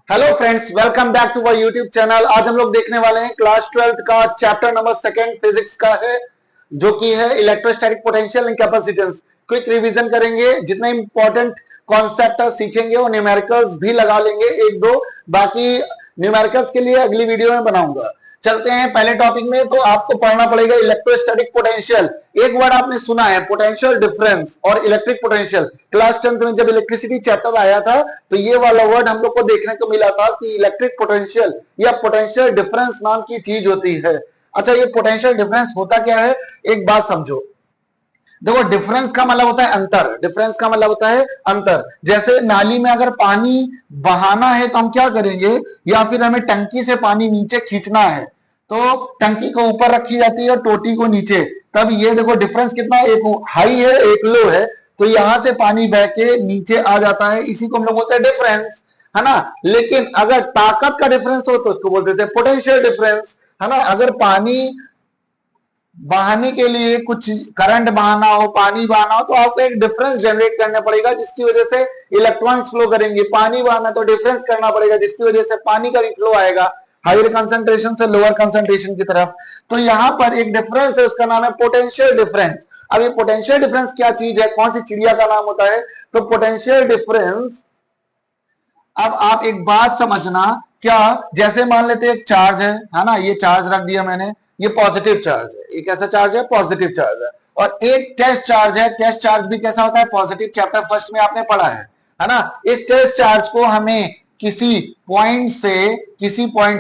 Hello friends, welcome back to our YouTube channel. आज हम लोग देखने वाले हैं क्लास 12th का चैप्टर नंबर 2 फिजिक्स का है, जो कि है electrostatic potential and capacitance. Quick revision करेंगे, जितने इंपॉर्टेंट कॉन्सेप्ट सीखेंगे वो न्यूमेरिकल्स भी लगा लेंगे एक दो, बाकी न्यूमेरिकल्स के लिए अगली वीडियो में बनाऊंगा। चलते हैं पहले टॉपिक में। तो आपको पढ़ना पड़ेगा इलेक्ट्रोस्टैटिक पोटेंशियल। एक वर्ड आपने सुना है, पोटेंशियल डिफरेंस और इलेक्ट्रिक पोटेंशियल। क्लास 10th में जब इलेक्ट्रिसिटी चैप्टर आया था तो ये वाला वर्ड हम लोग को देखने को मिला था कि इलेक्ट्रिक पोटेंशियल या पोटेंशियल डिफरेंस नाम की चीज होती है। अच्छा, ये पोटेंशियल डिफरेंस होता क्या है, एक बात समझो। देखो, डिफरेंस का मतलब होता है अंतर। डिफरेंस का मतलब होता है अंतर। जैसे नाली में अगर पानी बहाना है तो हम क्या करेंगे, या फिर हमें टंकी से पानी नीचे खींचना है तो टंकी को ऊपर रखी जाती है और टोटी को नीचे। तब ये देखो डिफरेंस कितना, एक हाई है एक लो है, तो यहां से पानी बह के नीचे आ जाता है, इसी को हम लोग बोलते हैं डिफरेंस, है ना। लेकिन अगर ताकत का डिफरेंस हो तो उसको बोलते थे पोटेंशियल डिफरेंस, है ना। अगर पानी बहाने के लिए कुछ करंट बहाना हो, पानी बहाना हो, तो आपको एक डिफरेंस जनरेट करना पड़ेगा जिसकी वजह से इलेक्ट्रॉन्स फ्लो करेंगे। पानी बहाना तो डिफरेंस करना पड़ेगा जिसकी वजह से पानी का भी फ्लो आएगा हायर कंसंट्रेशन से लोअर कंसंट्रेशन की तरफ। तो यहां पर एक डिफरेंस है, उसका नाम है पोटेंशियल डिफरेंस। अब ये पोटेंशियल डिफरेंस क्या चीज है, कौन सी चिड़िया का नाम होता है, तो पोटेंशियल डिफरेंस। अब आप एक बात समझना, क्या जैसे मान लेते एक चार्ज है ना, ये चार्ज रख दिया मैंने, ये पॉजिटिव चार्ज है, ये कैसा चार्ज है, पॉजिटिव चार्ज है। और एक टेस्ट चार्ज है, टेस्ट चार्ज भी कैसा होता है, पॉजिटिव, चैप्टर फर्स्ट में आपने पढ़ा है ना। इस टेस्ट चार्ज को हमें किसी पॉइंट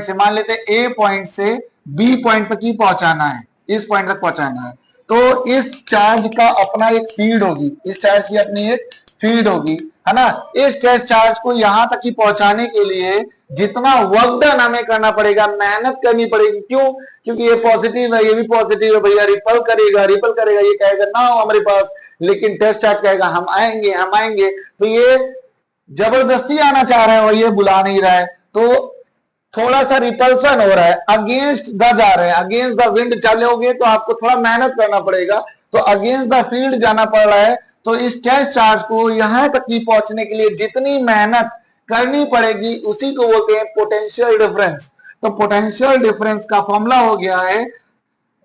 से मान लेते ए पॉइंट से बी पॉइंट तक ही पहुंचाना है, इस पॉइंट तक पहुंचाना है। तो इस चार्ज का अपना एक फील्ड होगी, इस चार्ज की अपनी एक फील्ड होगी, है ना। इस टेस्ट चार्ज को यहां तक ही पहुंचाने के लिए जितना वर्क डन हमें करना पड़ेगा, मेहनत करनी पड़ेगी। क्यों? क्योंकि ये पॉजिटिव है, ये भी पॉजिटिव है, भैया रिपल करेगा, ये कहेगा ना हो हमारे पास, लेकिन टेस्ट चार्ज कहेगा हम आएंगे, हम आएंगे। तो ये जबरदस्ती आना चाह रहा है और ये बुला नहीं रहा है, तो थोड़ा सा रिपल्सन हो रहा है, अगेंस्ट द जा रहे हैं, अगेंस्ट द विंड चलोगे तो आपको थोड़ा मेहनत करना पड़ेगा, तो अगेंस्ट द फील्ड जाना पड़ रहा है। तो इस टेस्ट चार्ज को यहां तक ही पहुंचने के लिए जितनी मेहनत करनी पड़ेगी उसी को बोलते हैं पोटेंशियल डिफरेंस। तो पोटेंशियल डिफरेंस का फॉर्मूला हो गया है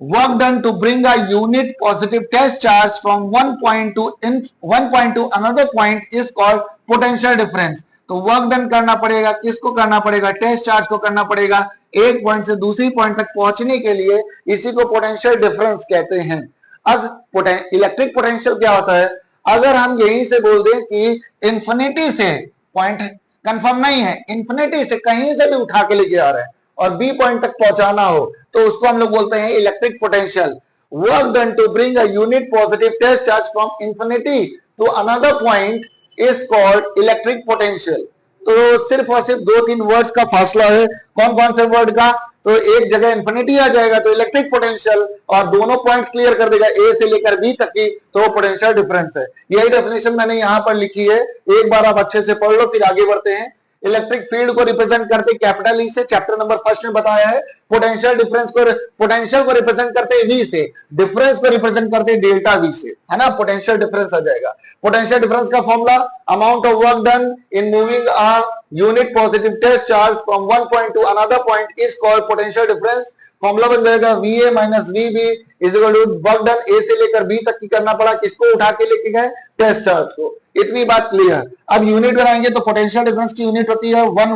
work done to bring a unit positive test charge from one point to another point is called potential difference। तो वर्क डन करना पड़ेगा, किसको करना पड़ेगा, टेस्ट चार्ज को करना पड़ेगा एक पॉइंट से दूसरी पॉइंट तक पहुंचने के लिए, इसी को पोटेंशियल डिफरेंस कहते हैं। अब इलेक्ट्रिक पोटेंशियल क्या होता है, अगर हम यहीं से बोल दें कि इंफिनिटी से, पॉइंट कंफर्म नहीं है, इंफिनिटी से कहीं से भी उठा के लेके आ रहे हैं और बी पॉइंट तक पहुंचाना हो, तो उसको हम लोग बोलते हैं electric potential. Work done to bring a unit positive test charge from infinity to another point is called electric potential. तो सिर्फ और सिर्फ दो तीन वर्ड्स का फासला है, कौन कौन से वर्ड का, तो एक जगह इंफिनिटी आ जाएगा तो इलेक्ट्रिक पोटेंशियल, और दोनों पॉइंट्स क्लियर कर देगा ए से लेकर बी तक की, तो वो पोटेंशियल डिफरेंस है। यही डेफिनेशन मैंने यहां पर लिखी है, एक बार आप अच्छे से पढ़ लो फिर आगे बढ़ते हैं। इलेक्ट्रिक फील्ड को रिप्रेजेंट करते कैपिटल ई से, चैप्टर नंबर फर्स्ट में बताया है। पोटेंशियल पोटेंशियल को रिप्रेजेंट करते वी से, डिफरेंस को रिप्रेजेंट करते डेल्टा वी से, है ना। पोटेंशियल डिफरेंस आ जाएगा। पोटेंशियल डिफरेंस का formula, amount of work done in moving a unit positive test charge from one point to another point is called potential difference. Formula बन जाएगा VA minus VB is equal to work done ए से लेकर B तक की करना पड़ा, किसको उठा के लेके गए, टेस्ट चार्ज को। इतनी बात क्लियर। अब यूनिट बनाएंगे तो पोटेंशियल डिफरेंस की यूनिट होती है 1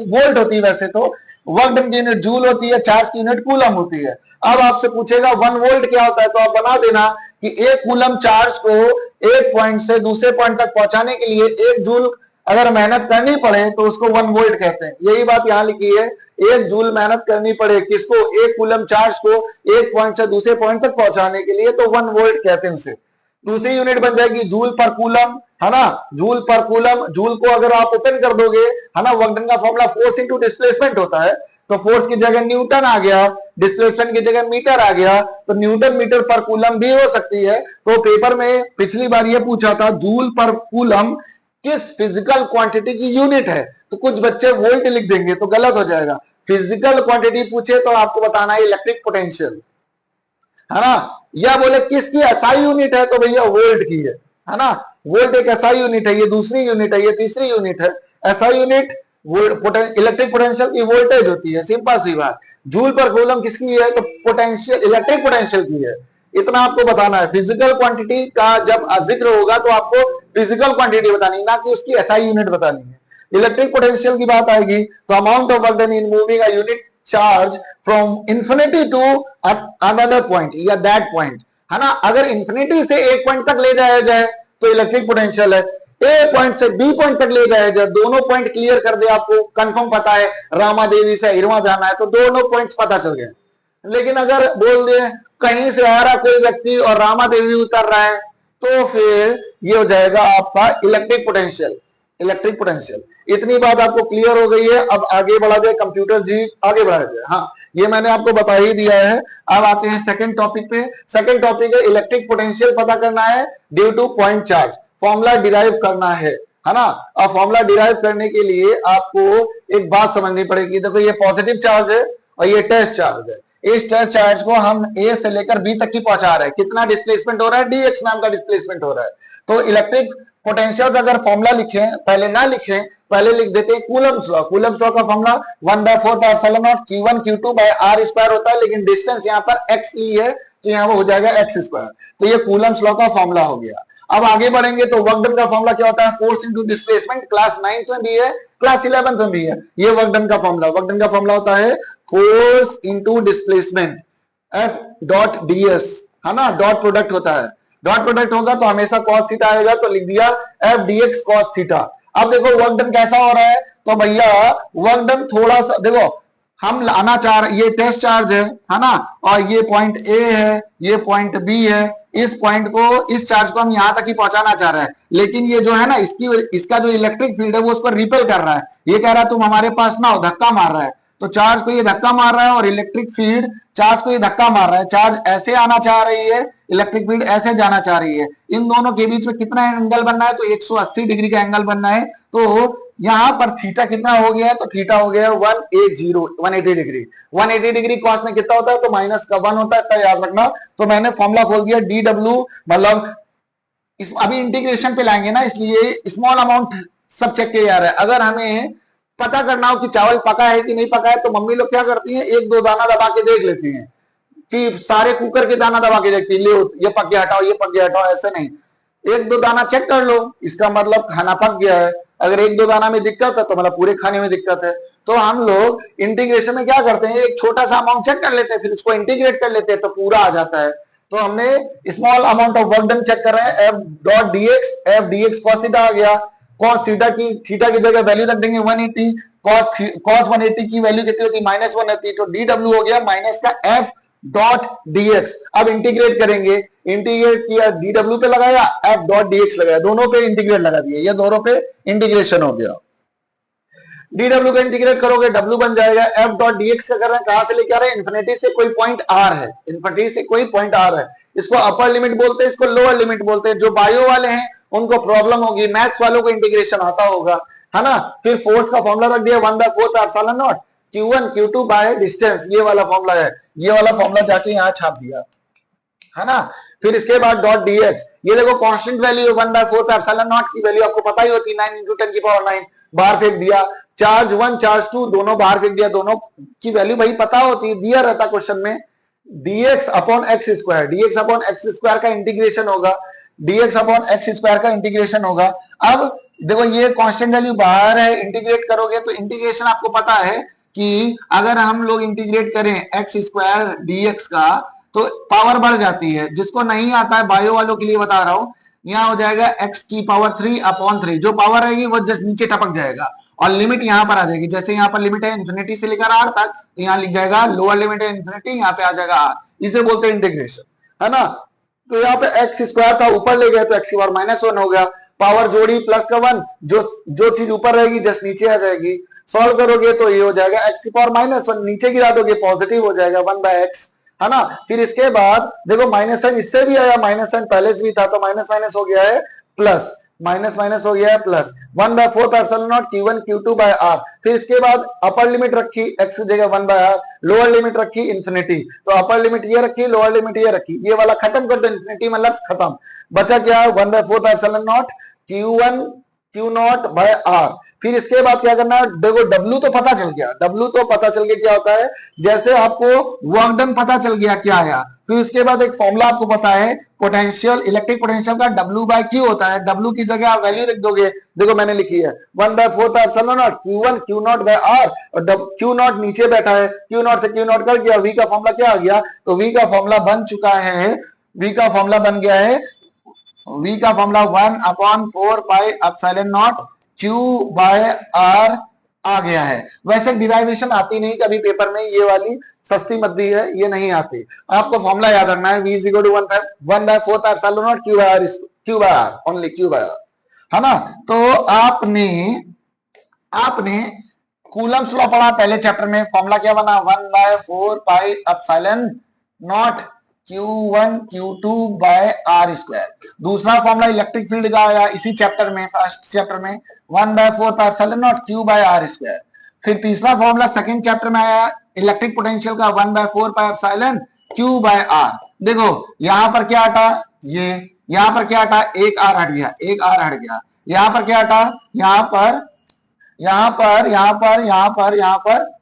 वोल्ट होती है, वैसे तो वर्क डन की यूनिट जूल होती है, चार्ज की यूनिट कूलम होती है। अब आपसे पूछेगा 1 वोल्ट क्या होता है, तो आप बना देना कि 1 कूलम चार्ज को एक पॉइंट से दूसरे पॉइंट तक पहुंचाने के लिए 1 जूल अगर मेहनत करनी पड़े तो उसको 1 वोल्ट कहते हैं। यही बात यहां लिखी है, 1 जूल मेहनत करनी पड़े किसको, 1 कूलम चार्ज को एक पॉइंट से दूसरे पॉइंट तक पहुंचाने के लिए, तो 1 वोल्ट कहते हैं उसे। दूसरी यूनिट बन जाएगी जूल पर कूलम, है ना, जूल पर कूलम। जूल को अगर आप ओपन कर दोगे, है ना, वर्क डन का फॉर्मूला फोर्स इनटू डिस्प्लेसमेंट होता है, तो फोर्स की जगह न्यूटन आ गया, डिस्प्लेसमेंट की जगह मीटर आ गया, तो न्यूटन मीटर पर कूलम भी हो सकती है। तो पेपर में पिछली बार ये पूछा था जूल पर कूलम किस फिजिकल क्वांटिटी की यूनिट है, तो कुछ बच्चे वोल्ट लिख देंगे तो गलत हो जाएगा। फिजिकल क्वांटिटी पूछे तो आपको बताना है इलेक्ट्रिक पोटेंशियल, है ना। या बोले किसकी एसआई यूनिट है, तो भैया वोल्ट की है ना। वोल्ट एक एसआई यूनिट है, ये दूसरी यूनिट है, ये तीसरी यूनिट है। एसआई यूनिट इलेक्ट्रिक पोटेंशियल की वोल्टेज होती है, सिंपल सी बात। जूल पर कूलम किसकी है? तो पोटेंशियल, इलेक्ट्रिक पोटेंशियल की है। इतना आपको बताना है। फिजिकल क्वांटिटी का जब जिक्र होगा तो आपको फिजिकल क्वांटिटी बतानी, ना कि उसकी एसआई यूनिट बतानी है। इलेक्ट्रिक पोटेंशियल की बात आएगी तो amount of work done in moving a unit charge from infinity to another point या दैट पॉइंट, है ना। अगर इंफिनिटी से एक पॉइंट तक ले जाया जाए तो इलेक्ट्रिक पोटेंशियल है, ए पॉइंट से बी पॉइंट तक ले जाया जाए, दोनों पॉइंट क्लियर कर दे, आपको कंफर्म पता है रामा देवी से इरवा जाना है तो दोनों पॉइंट्स पता चल गए। लेकिन अगर बोल दे कहीं से आ रहा कोई व्यक्ति और रामा देवी उतर रहा है तो फिर ये हो जाएगा आपका इलेक्ट्रिक पोटेंशियल। इलेक्ट्रिक पोटेंशियल, इतनी बात आपको क्लियर हो गई है। अब आगे बढ़ा जाए, कंप्यूटर जी आगे बढ़ा जाए। हाँ, ये मैंने आपको बता ही दिया है। अब आते हैं सेकंड टॉपिक पे। सेकंड टॉपिक है इलेक्ट्रिक पोटेंशियल पता करना है due two point charge, formula derive करना है ना। अब फॉर्मूला डिराइव करने के लिए आपको एक बात समझनी पड़ेगी। देखो ये पॉजिटिव चार्ज है और ये टेस्ट चार्ज है। इस टेस्ट चार्ज को हम ए से लेकर बी तक की पहुंचा रहे हैं। कितना डिस्प्लेसमेंट हो रहा है? डीएक्स नाम का डिस्प्लेसमेंट हो रहा है। तो इलेक्ट्रिक पोटेंशियल अगर फॉर्मूला लिखे, पहले ना लिखे, पहले लिख देते हैं कूलम्स लॉ। कूलम्स लॉ का formula 1/4 Q1 Q2 by R square होता है, लेकिन डिस्टेंस यहाँ पर x ली है तो यहाँ वो हो जाएगा x स्क्वायर। तो ये कूलम्स लॉ का फॉर्मूला हो गया। अब आगे बढ़ेंगे तो वर्क डन का फॉर्मूला क्या होता है? Force into displacement. Class 9th में भी है, क्लास 11th में भी है ये वर्क डन का फॉर्मूला। वर्क डन का फॉर्मूला होता है force into displacement F dot ds, है ना। डॉट प्रोडक्ट होता है, डॉट प्रोडक्ट होगा तो हमेशा cos थीटा आएगा, तो लिख दिया F dx cos थीटा। अब देखो वर्क डन कैसा हो रहा है, तो भैया वर्क डन थोड़ा सा देखो, हम लाना चाह रहे, ये टेस्ट चार्ज है ना, और ये पॉइंट ए है, ये पॉइंट बी है। इस पॉइंट को, इस चार्ज को हम यहां तक ही पहुंचाना चाह रहे हैं, लेकिन ये जो है ना, इसका जो इलेक्ट्रिक फील्ड है वो उसको रिपेल कर रहा है। ये कह रहा है तुम हमारे पास ना हो, धक्का मार रहा है। तो चार्ज को ये धक्का मार रहा है और इलेक्ट्रिक फील्ड चार्ज को ये धक्का मार रहा है। चार्ज ऐसे आना चाह रही है, इलेक्ट्रिक फील्ड ऐसे जाना चाह रही है। इन दोनों के बीच में कितना एंगल बनना है? तो 180 डिग्री का एंगल बनना है। तो यहां पर थीटा कितना हो गया है? तो थीटा हो गया 180 डिग्री। 180 डिग्री कॉस में कितना होता है? तो माइनस का 1 होता है, तो याद रखना। तो मैंने फॉर्मूला खोल दिया DW, मतलब अभी इंटीग्रेशन पे लाएंगे ना, इसलिए स्मॉल अमाउंट सब चेक किया जा रहा है। अगर हमें पता करना हो कि चावल पका है कि नहीं पका है, तो मम्मी लोग क्या करती हैं, एक दो दाना दबा के देख लेती हैं कि सारे कुकर के दाना दबा के देखती है, ले ये पक गया हटाओ, ये पक गया हटाओ। ऐसे नहीं, एक दो दाना चेक कर लो, इसका मतलब खाना पक गया है। अगर एक दो दाना में दिक्कत है तो मतलब पूरे खाने में दिक्कत है। तो हम लोग इंटीग्रेशन में क्या करते हैं, एक छोटा सा अमाउंट चेक कर लेते हैं, फिर उसको इंटीग्रेट कर लेते हैं तो पूरा आ जाता है। तो हमने small amount of work done check कर रहे हैं, F D X cos theta आ गया। कॉस थीटा की जगह वैल्यू रख देंगे 180, कॉस 180 की वैल्यू कितनी होती है? -180। तो DW हो गया माइनस का F डॉट dx। अब इंटीग्रेट करेंगे, इंटीग्रेट किया, DW पे लगाया, F डॉट dx लगाया, दोनों पे इंटीग्रेट लगा दिया, ये दोनों पे इंटीग्रेशन हो गया। DW का इंटीग्रेट करोगे W बन जाएगा। F डॉट dx का कर रहे हैं, कहां से लेके आ रहे हैं? इन्फिनिटी से कोई पॉइंट R है, इन्फिनिटी से कोई पॉइंट R है। इसको अपर लिमिट बोलते हैं, इसको लोअर लिमिट बोलते हैं। जो बायो वाले हैं उनको प्रॉब्लम होगी, मैथ्स वालों को इंटीग्रेशन आता होगा, है ना। फिर फोर्स का फॉर्मूला रख दिया 1/4 Q1 Q2 बाय डिस्टेंस, ये वाला फॉर्मूला है। ये वाला फॉर्मूला जाके यहाँ छाप दिया, है ना। फिर इसके बाद डॉट dx, ये देखो कांस्टेंट वैल्यू 1/4 की वैल्यू आपको पता ही होती है, 9 × 10⁹ बाहर फेंक दिया। चार्ज 1 चार्ज 2 दोनों बाहर फेंक दिया, दोनों की वैल्यू भाई पता होती है, दिया रहता क्वेश्चन में। dx upon x square, dx upon x square का इंटीग्रेशन होगा, dx अपॉन एक्स स्क्वायर का इंटीग्रेशन होगा। अब देखो ये कांस्टेंट वैल्यू बाहर है, इंटीग्रेट करोगे तो इंटीग्रेशन आपको पता है कि अगर हम लोग इंटीग्रेट करें एक्स स्क्वायर dx का तो पावर बढ़ जाती है। जिसको नहीं आता है, बायो वालों के लिए बता रहा हूं, यहाँ हो जाएगा x की पावर 3/3। जो पावर रहेगी वो जस्ट नीचे टपक जाएगा और लिमिट यहाँ पर आ जाएगी। जैसे यहाँ पर लिमिट है इन्फिनिटी से लेकर R तक, तो यहाँ लिख जाएगा लोअर लिमिट है इन्फिनिटी, यहाँ पे आ जाएगा R। इसे बोलते हैं इंटीग्रेशन, है ना। तो यहाँ पे एक्स स्क्वायर का ऊपर ले गए तो एक्स की पावर -1 हो गया, पावर जोड़ी प्लस का 1, जो चीज ऊपर रहेगी जस्ट नीचे आ जाएगी। सॉल्व करोगे तो ये हो जाएगा एक्स की पावर -1, नीचे गिरा दोगे पॉजिटिव हो जाएगा 1/x, है ना। फिर इसके बाद देखो माइनस साइन इससे भी आया, माइनस साइन पहले से भी था तो माइनस माइनस हो गया है प्लस, माइनस माइनस हो गया है plus 1/4 Q1 Q2 by R। फिर इसके बाद अपर लिमिट रखी x की जगह 1/r, लोअर लिमिट रखी इन्फिनिटी। तो अपर लिमिट ये रखी, लोअर लिमिट ये रखी, ये वाला खत्म कर दो, इन्फिनिटी मतलब खत्म। बचा क्या? 1/4 Q1 Q naught by are. फिर इसके बाद क्या करना है, देखो डब्ल्यू तो पता चल गया, डब्ल्यू तो पता चल गया क्या होता है, जैसे आपको वर्क डन पता चल गया क्या आया, फिर उसके बाद एक फॉर्मूला आपको पता है पोटेंशियल, इलेक्ट्रिक पोटेंशियल का डब्ल्यू बाय क्यू होता है, डब्ल्यू की जगह आप वैल्यू लिख दोगे, देखो मैंने लिखी है 1/4 Q one Q naught by R, और क्यू नॉट नीचे बैठा है, क्यू नॉट से क्यू नॉट कर गया, वी का फॉर्मूला क्या आ गया, तो वी का फॉर्मूला बन चुका है, वी का फॉर्मूला बन गया है, v का formula 1/4 pi epsilon naught q by r आ गया है। वैसे डिराइवेशन आती नहीं कभी पेपर में, ये वाली सस्ती मद्दी है, ये नहीं आती, आपको फॉर्मूला याद रखना है, v is equal to 1/4 epsilon naught q by r only q by r, है ना। तो आपने कूलम्स लॉ पढ़ा पहले चैप्टर में, फॉर्मूला क्या बना 1/4 pi epsilon naught Q1 Q2 by R square. दूसरा फॉर्मूला इलेक्ट्रिक फील्ड का आया इसी चैप्टर में, फर्स्ट चैप्टर में 1/4 pi epsilon naught Q by R square. फिर तीसरा फॉर्मूला सेकंड चैप्टर में आया इलेक्ट्रिक पोटेंशियल का 1/4 pi epsilon Q by R. देखो यहां पर क्या हटा, ये यहां पर क्या हटा, एक आर हट गया, एक आर हट गया, यहां पर क्या हटा, यहां पर यहां पर यहां पर यहां पर यहां पर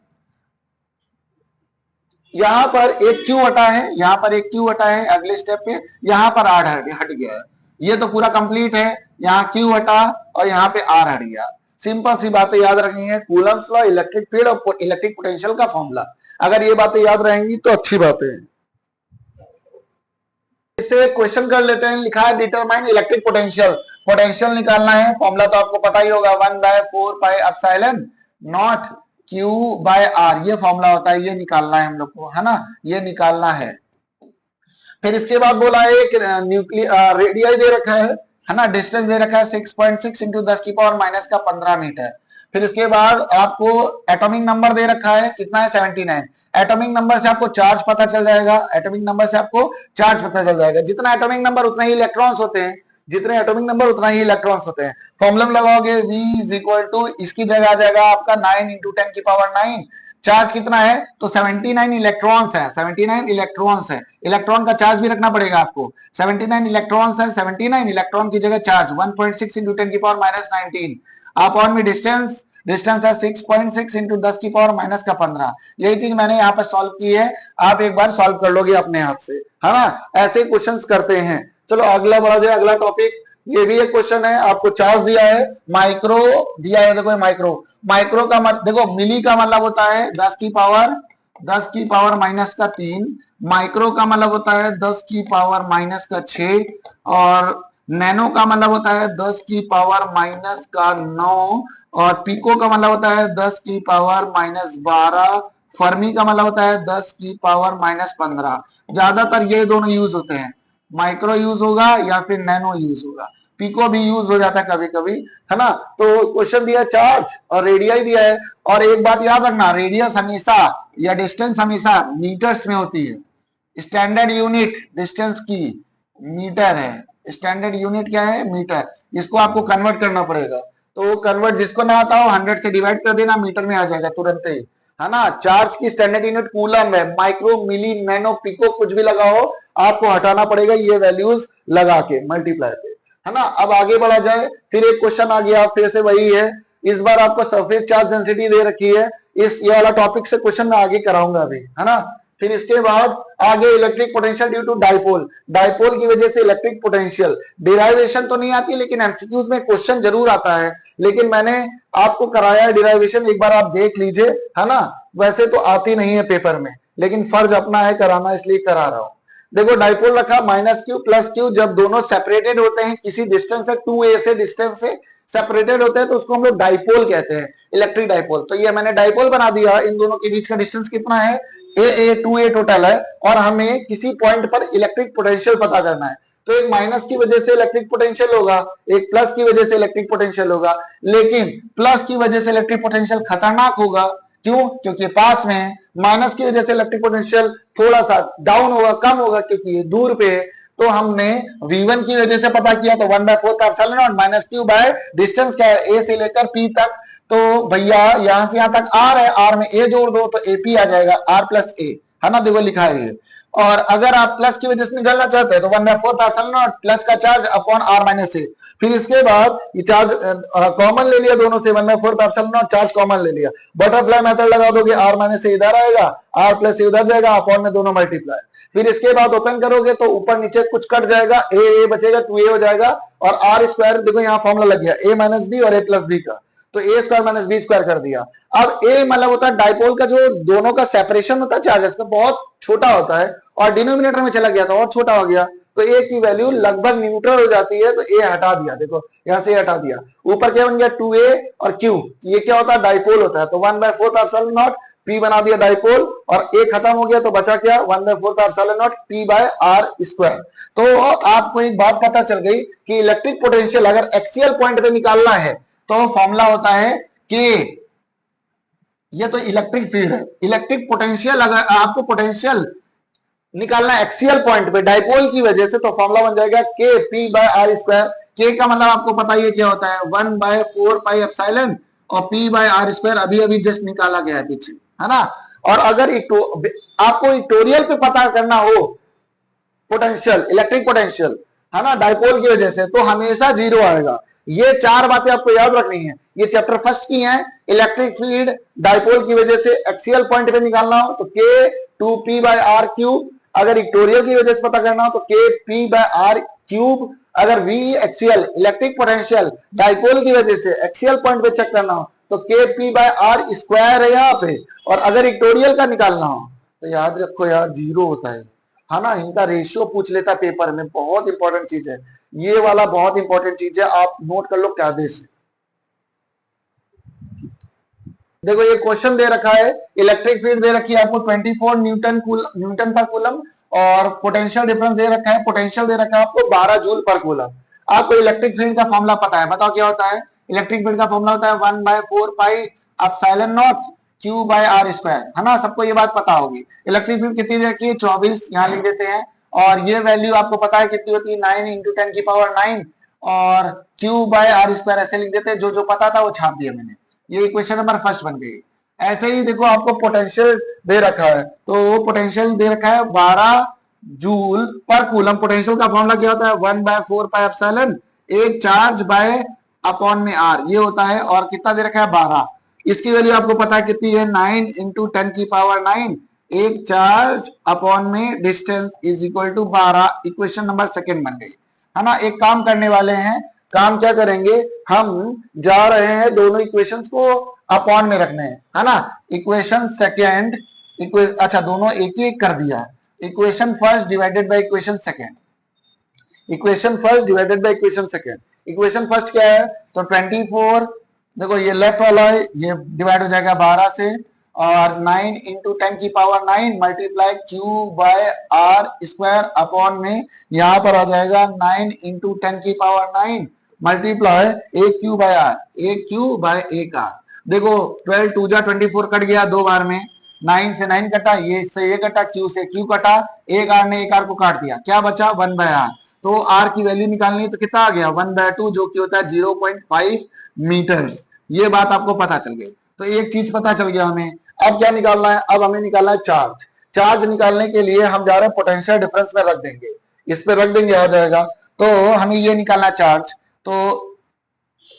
यहां पर एक क्यू हटा है, यहां पर एक क्यू हटा है, अगले स्टेप पे यहां पर आर हट गया है, ये तो पूरा कंप्लीट है, यहाँ क्यू हटा और यहाँ पे आर हट गया। सिंपल सी बातें याद रखनी है, कूलम्स लॉ, इलेक्ट्रिक फील्ड और इलेक्ट्रिक पोटेंशियल का फॉर्मूला, अगर ये बातें याद रहेंगी तो अच्छी बातें हैं। इससे क्वेश्चन कर लेते हैं, लिखा है डिटरमाइन इलेक्ट्रिक पोटेंशियल, पोटेंशियल निकालना है, फॉर्मूला तो आपको पता ही होगा 1/4 pi epsilon naught Q by R, ये फॉर्मूला होता है, ये निकालना है हम लोग को, है ना, ये निकालना है। फिर इसके बाद बोला है एक न्यूक्लियर रेडियस दे रखा है ना, डिस्टेंस दे रखा है 6.6 इंटू 10 की पावर माइनस का 15 मीटर। फिर इसके बाद आपको एटॉमिक नंबर दे रखा है, कितना है 79। एटॉमिक नंबर से आपको चार्ज पता चल जाएगा, एटॉमिक नंबर से आपको चार्ज पता चल जाएगा, जितना एटॉमिक नंबर उतना ही इलेक्ट्रॉन्स होते हैं, जितने एटॉमिक नंबर उतना ही इलेक्ट्रॉन्स होते हैं। फॉर्मूला लगाओगे v इज इक्वल टू, इसकी जगह आ जाएगा आपका 9 इंटू 10 की पावर 9, चार्ज कितना है तो 79 इलेक्ट्रॉन्स है, 79 इलेक्ट्रॉन्स है, इलेक्ट्रॉन का चार्ज भी रखना पड़ेगा आपको, 79 इलेक्ट्रॉन्स है, 79 इलेक्ट्रॉन की जगह चार्ज 1.6 इंटू 10 की पावर माइनस 19 अपॉन में डिस्टेंस, डिस्टेंस है 6.6 इंटू 10 की पावर माइनस का 15। यही चीज मैंने यहाँ पर सॉल्व की है, आप एक बार सॉल्व कर लोगे अपने हाथ से, है ना, ऐसे क्वेश्चंस करते हैं। चलो अगला बढ़ा जाए, अगला टॉपिक, ये भी एक क्वेश्चन है, आपको चार्ज दिया है, माइक्रो दिया है, देखो माइक्रो, माइक्रो का देखो मिली का मतलब होता है 10 की पावर माइनस का 3, माइक्रो का मतलब होता है 10 की पावर माइनस का 6, और नैनो का मतलब होता है 10 की पावर माइनस का 9, और पिको का मतलब होता है 10 की पावर माइनस 12, फर्मी का मतलब होता है 10 की पावर माइनस 15। ज्यादातर ये दोनों यूज होते हैं, माइक्रो यूज होगा या फिर नैनो यूज होगा, पिको भी यूज हो जाता है कभी कभी, है ना। तो क्वेश्चन दिया चार्ज और रेडियस दिया है, और एक बात याद रखना, रेडियस हमेशा या डिस्टेंस हमेशा मीटर्स में होती है, स्टैंडर्ड यूनिट डिस्टेंस की मीटर है, स्टैंडर्ड यूनिट क्या है मीटर, इसको आपको कन्वर्ट करना पड़ेगा, तो कन्वर्ट जिसको ना आता हो 100 से डिवाइड कर देना, मीटर में आ जाएगा तुरंत ही, है ना। चार्ज की स्टैंडर्ड यूनिट कूलम है, माइक्रो मिली नैनो पिको कुछ भी लगाओ, आपको हटाना पड़ेगा ये वैल्यूज लगा के मल्टीप्लाई पे, है ना। अब आगे बढ़ा जाए, फिर एक क्वेश्चन आ गया, फिर से वही है, इस बार आपको सरफेस चार्ज डेंसिटी दे रखी है, ये वाला टॉपिक से क्वेश्चन मैं आगे कराऊंगा अभी, है ना। फिर इसके बाद आगे electric potential due to dipole, dipole की वजह से इलेक्ट्रिक पोटेंशियल, डिराइवेशन तो नहीं आती लेकिन एमसीक्यूज में क्वेश्चन जरूर आता है, लेकिन मैंने आपको कराया है डिराइवेशन, एक बार आप देख लीजिए, है ना। वैसे तो आती नहीं है पेपर में, लेकिन फर्ज अपना है कराना, इसलिए करा रहा हूं। देखो डाइपोल रखा माइनस क्यू प्लस क्यू, जब दोनों सेपरेटेड होते हैं किसी डिस्टेंस से 2a से डिस्टेंस से सेपरेटेड होते हैं तो उसको हम लोग डाइपोल कहते हैं, इलेक्ट्रिक डाइपोल। तो ये मैंने डाइपोल बना दिया, इन दोनों के बीच का डिस्टेंस कितना है a 2a टोटल है, और हमें किसी पॉइंट पर इलेक्ट्रिक पोटेंशियल पता करना है, तो एक माइनस की वजह से इलेक्ट्रिक पोटेंशियल होगा, एक प्लस की वजह से इलेक्ट्रिक पोटेंशियल होगा, लेकिन प्लस की वजह से इलेक्ट्रिक पोटेंशियल खतरनाक होगा, क्यों, क्योंकि पास में है, माइनस की वजह से इलेक्ट्रिक पोटेंशियल थोड़ा सा डाउन होगा, कम होगा, क्योंकि ये दूर पे है। तो हमने v1 की वजह से पता किया, तो 1/4 का epsilon not minus Q by distance क्या है a से लेकर p तक, तो भैया यहां से यहां तक r है, r में a जोड़ दो तो ap आ जाएगा, r प्लस a, है ना, देखो लिखा है ये। और अगर आप प्लस की वजह से निकालना चाहते हैं तो 1/4 का एप्सिलॉन नॉट प्लस का charge upon r minus a, फिर इसके बाद ये चार्ज कॉमन ले लिया दोनों से, 1/4 पे एप्सिलॉन नॉट, चार्ज कॉमन ले लिया, बटरफ्लाई मेथड लगा दोगे, r माइनस से इधर आएगा, r प्लस से उधर जाएगा, अपॉन में दोनों मल्टीप्लाई। फिर इसके बाद ओपन करोगे तो ऊपर नीचे कुछ कट जाएगा, a बचेगा, 2a हो जाएगा, और r स्क्वायर देखो यहाँ फॉर्मूला लग गया a माइनस बी और a प्लस बी का, तो a square minus B square कर दिया। अब a मतलब होता है डाइपोल का जो दोनों का सेपरेशन होता है चार्जेस का, बहुत छोटा होता है, और डिनोमिनेटर में चला गया था और छोटा हो गया, तो a की वैल्यू लगभग न्यूट्रल हो जाती है, तो a हटा दिया, देखो यहां से हटा दिया, ऊपर क्या बन गया 2a और q, ये क्या होता है डाइपोल होता है, तो 1/4 एप्सिलॉन नॉट p बना दिया डाइपोल, और a खत्म हो गया तो बचा क्या 1/4 epsilon naught p by r square. तो आपको एक बात पता चल गई कि इलेक्ट्रिक पोटेंशियल अगर एक्सियल पॉइंट पे निकालना है तो फॉर्मूला होता है कि ये तो इलेक्ट्रिक फील्ड है, इलेक्ट्रिक पोटेंशियल अगर आपको पोटेंशियल निकालना एक्सियल पॉइंट पे डाइपोल की वजह से, तो फॉर्मूला बन जाएगा के पी बाय आर स्क्वायर। के का मतलब आपको पता ही क्या होता है 1/4 पाई एप्सिलॉन, और पी बाय आर स्क्वायर अभी अभी जस्ट निकाला गया है पीछे, है ना। और अगर आपको इक्टोरियल पे पता करना हो पोटेंशियल, इलेक्ट्रिक पोटेंशियल, है ना, डाइपोल की वजह से, तो हमेशा जीरो आएगा। ये चार बातें आपको याद रखनी है, ये चैप्टर फर्स्ट की हैं। इलेक्ट्रिक फील्ड डाइपोल की वजह से एक्सियल पॉइंट पे निकालना हो तो के 2p बाय आर क्यूब, अगर इक्टोरियल की वजह से पता करना हो तो K P by R cube, अगर V axial electric potential dipole की वजह से एक्सियल पॉइंट पे चेक करना हो तो K P by R square है यहाँ पे, और अगर इक्टोरियल का निकालना हो तो याद रखो यार जीरो होता है ना। इनका रेशियो पूछ लेता पेपर में, बहुत इंपॉर्टेंट चीज है ये वाला, बहुत इंपॉर्टेंट चीज है, आप नोट कर लो क्या आदेश है। देखो ये क्वेश्चन दे रखा है, इलेक्ट्रिक फील्ड दे रखी है आपको 24 न्यूटन पर कूलम, और पोटेंशियल डिफरेंस दे रखा है, पोटेंशियल दे रखा है आपको 12 जूल पर कूलम। आपको इलेक्ट्रिक फील्ड का फॉर्मूला पता है, बताओ क्या होता है। इलेक्ट्रिक फील्ड का फॉर्मूला होता है 1/4 pi epsilon naught Q by R square, है ना, सबको ये बात पता होगी। इलेक्ट्रिक फील्ड कितनी दे रखी है 24, यहाँ लिख देते हैं, और ये वैल्यू आपको पता है कितनी होती है 9 × 10 की पावर 9, और क्यू बाय आर स्क्वायर ऐसे लिख देते हैं, जो जो पता था वो छाप दिया मैंने, ये इक्वेशन नंबर फर्स्ट बन गई। ऐसे ही देखो आपको पोटेंशियल दे रखा है, तो पोटेंशियल दे रखा है 12 जूल पर कूलम। पोटेंशियल का फॉर्मूला क्या होता है 1/4 पाई एप्सिलॉन, एक चार्ज बाय अपॉन में आर, ये होता है, और कितना दे रखा है 12, इसकी वैल्यू आपको पता है कितनी है 9 × 10 की पावर 9, एक चार्ज अपॉन में distance is equal to 12, equation number second बन गई, है ना। एक काम करने वाले हैं, काम क्या करेंगे, हम जा रहे हैं दोनों इक्वेशंस को अपॉन में रखने हैं, है ना। इक्वेशन सेकेंड, अच्छा दोनों एक ही कर दिया, equation first divided by equation second, equation first divided by equation second. Equation first क्या है तो 24, देखो ये लेफ्ट वाला है, ये डिवाइड हो जाएगा 12 से, और 9 × 10 की power 9 multiply Q by R square upon में, यहां पर आ जाएगा 9 × 10 की power 9 multiply A Q by R, A Q by एक आर। देखो 12 2 जा 24 कट गया दो बार में, 9 से 9 कटा, ये से ये कटा, क्यू से क्यू कटा, एक आर ने एक आर को काट दिया, क्या बचा 1/r। तो आर की वैल्यू निकालनी है तो कितना आ गया 1/2, जो कि होता है 0.5 मीटर्स। ये बात आपको पता चल गई, तो एक चीज पता चल गया हमें। अब क्या निकालना है, अब हमें निकालना है चार्ज। चार्ज निकालने के लिए हम जा रहे हैं पोटेंशियल डिफरेंस में रख देंगे, इस पे रख देंगे आ जाएगा, तो हमें ये निकालना चार्ज, तो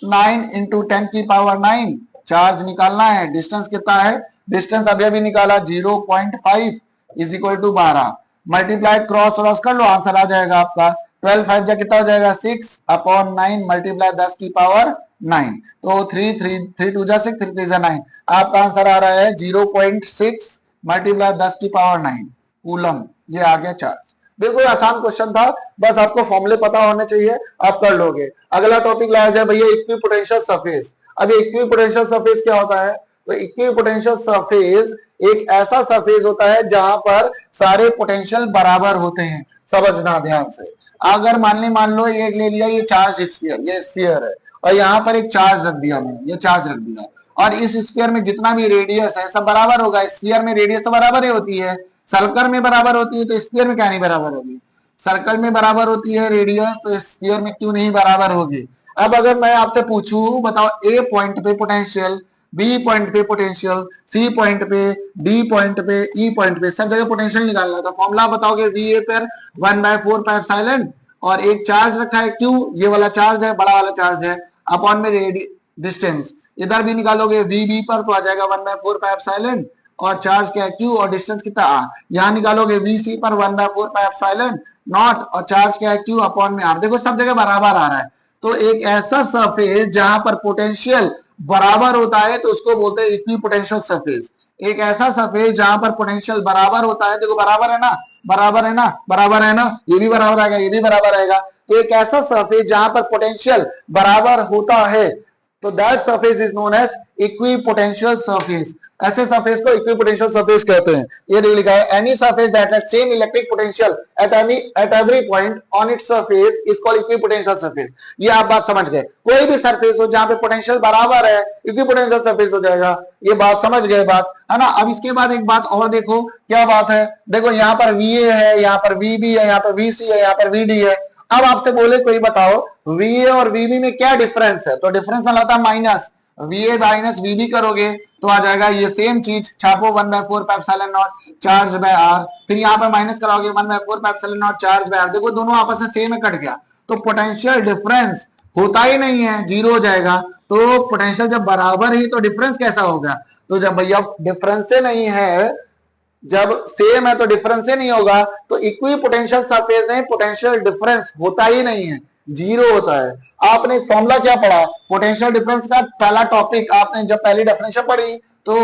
9 × 10 की पावर 9 चार्ज निकालना है। डिस्टेंस कितना है, डिस्टेंस अभी अभी निकाला 0.5 is equal to 12, multiply cross cross कर लो, आंसर आ जाएगा आपका 12 5 जा कितना हो जाएगा 6 अपॉन 9 मल्टीप्लाई 10 की पावर 9, तो 3 3 2 जा 6 3 3 जा 9, आपका आंसर आ रहा है 0.6 मल्टीप्लाई 10 की पावर 9 कूलम। ये आ गया चार्ज। बिल्कुल आसान क्वेश्चन था, बस आपको फॉर्मूले पता होने चाहिए, आप कर लोगे। अगला टॉपिक लाया जाए भैया इक्विपोटेंशियल सरफेस। अब इक्विपोटेंशियल सरफेस क्या होता है, तो इक्विपोटेंशियल सरफेस एक ऐसा सरफेस होता है जहां पर सारे पोटेंशियल बराबर होते हैं। समझना ध्यान से, अगर मान लो ये ले लिया, ये चार्ज स्फीयर, ये स्फीयर है, और यहाँ पर एक चार्ज रख दिया मैंने, ये चार्ज रख दिया, और इस स्फीयर में जितना भी रेडियस है सब बराबर होगा। स्फीयर में रेडियस तो बराबर ही होती है, सर्कल में बराबर होती है, तो स्फीयर में क्या नहीं बराबर होगी, सर्कल में बराबर होती है रेडियस, तो स्फीयर में क्यों नहीं बराबर होगी। अब अगर मैं आपसे पूछूं बताओ ए पॉइंट पे पोटेंशियल, बी पॉइंट पे पोटेंशियल, सी पॉइंट पे, डी पॉइंट पे, ई पॉइंट पे, सब जगह पोटेंशियल निकालना था, फॉर्मूला बताओगे वी ए पर 1/4 पाई एप्सिलॉन, और एक चार्ज रखा है Q, ये वाला चार्ज है, बड़ा वाला चार्ज है, अपॉन में डिस्टेंस, इधर भी निकालोगे VB पर तो आ जाएगा 1/4 पाई एप्सिलॉन, और चार्ज क्या है Q और डिस्टेंस कितना R, यहाँ निकालोगे VC पर 1/4 पाई एप्सिलॉन नॉट और चार्ज क्या है Q अपॉन में R। देखो सब जगह बराबर आ रहा है, तो एक ऐसा सरफेस जहां पर पोटेंशियल बराबर होता है तो उसको बोलते हैं इक्विपोटेंशियल सरफेस। एक ऐसा सरफेस जहां पर पोटेंशियल बराबर होता है, देखो बराबर है ना, बराबर है ना, बराबर है ना, ये भी बराबर आएगा, ये भी बराबर आएगा, तो एक ऐसा सरफेस जहां पर पोटेंशियल बराबर होता है तो that surface is known as equipotential surface. ऐसे सरफेस को इक्विपोटेंशियल सरफेस कहते हैं। ये लिखा है any surface that has same electric potential at every point on its surface is called equipotential surface. ये आप बात समझ गए, कोई भी सरफेस हो जहां पे पोटेंशियल बराबर है इक्विपोटेंशियल सरफेस हो जाएगा। ये बात समझ गए बात, है ना। अब इसके बाद एक बात और देखो, क्या बात है, देखो यहाँ पर VA है, यहाँ पर VB है, यहाँ पर VC है, यहाँ पर VD है। अब आपसे बोले कोई बताओ VA और VB में क्या डिफरेंस है, तो डिफरेंस वाला था माइनस, VA माइनस VB करोगे तो आ जाएगा ये सेम चीज, छापो 1/4 pi epsilon not charge by R, फिर यहाँ पर माइनस कराओगे 1/4 pi epsilon not charge by R, देखो दोनों आपस में सेम है, कट गया, तो पोटेंशियल डिफरेंस होता ही नहीं है, जीरो हो जाएगा। तो पोटेंशियल जब बराबर ही तो डिफरेंस कैसा होगा, तो जब भैया डिफरेंस से नहीं है, जब सेम है तो डिफरेंस से नहीं होगा, तो इक्वी पोटेंशियल सरफेस में पोटेंशियल डिफरेंस होता ही नहीं है, जीरो होता है। आपने फॉर्मूला क्या पढ़ा पोटेंशियल डिफरेंस का, पहला टॉपिक आपने जब पहली डेफिनेशन पढ़ी तो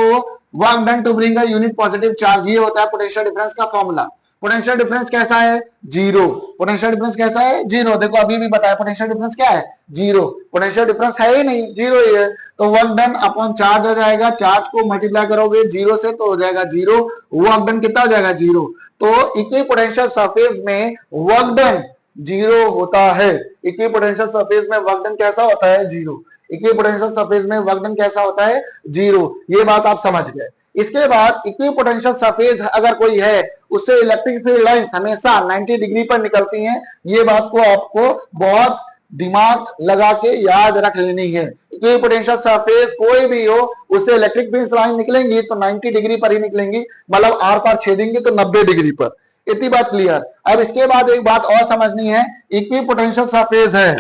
work done to bring a unit positive charge, ये होता है पोटेंशियल डिफरेंस का फॉर्मूला। पोटेंशियल डिफरेंस कैसा है, जीरो। पोटेंशियल डिफरेंस कैसा है, जीरो। देखो अभी भी बताया पोटेंशियल डिफरेंस क्या है, जीरो। पोटेंशियल डिफरेंस है ही नहीं, जीरो ही है, तो वर्क डन अपॉन चार्ज आ जाएगा, चार्ज को मल्टीप्लाई करोगे जीरो से तो हो जाएगा जीरो, वर्क डन कितना हो जाएगा, जीरो। तो इक्वी पोटेंशियल सरफेस में वर्क डन जीरो होता है। इक्वी पोटेंशियल सरफेस में वर्क डन कैसा होता है, जीरो। इक्वी पोटेंशियल सरफेस में वर्क डन कैसा होता है, जीरो। ये बात आप समझ गए। इसके बाद इक्वी पोटेंशियल सरफेस अगर कोई है उससे इलेक्ट्रिक फील्ड लाइंस हमेशा 90 डिग्री पर निकलती हैं। ये बात को आपको बहुत दिमाग लगा के याद रख लेनी है। इक्वी पोटेंशियल सरफेस कोई भी हो उससे इलेक्ट्रिक फील्ड लाइन निकलेंगी तो 90 डिग्री पर ही निकलेंगी, मतलब आर पार छेदेंगे तो 90 डिग्री पर। इतनी बात क्लियर। अब इसके बाद एक बात और समझनी है, इक्वी पोटेंशियल सरफेस है,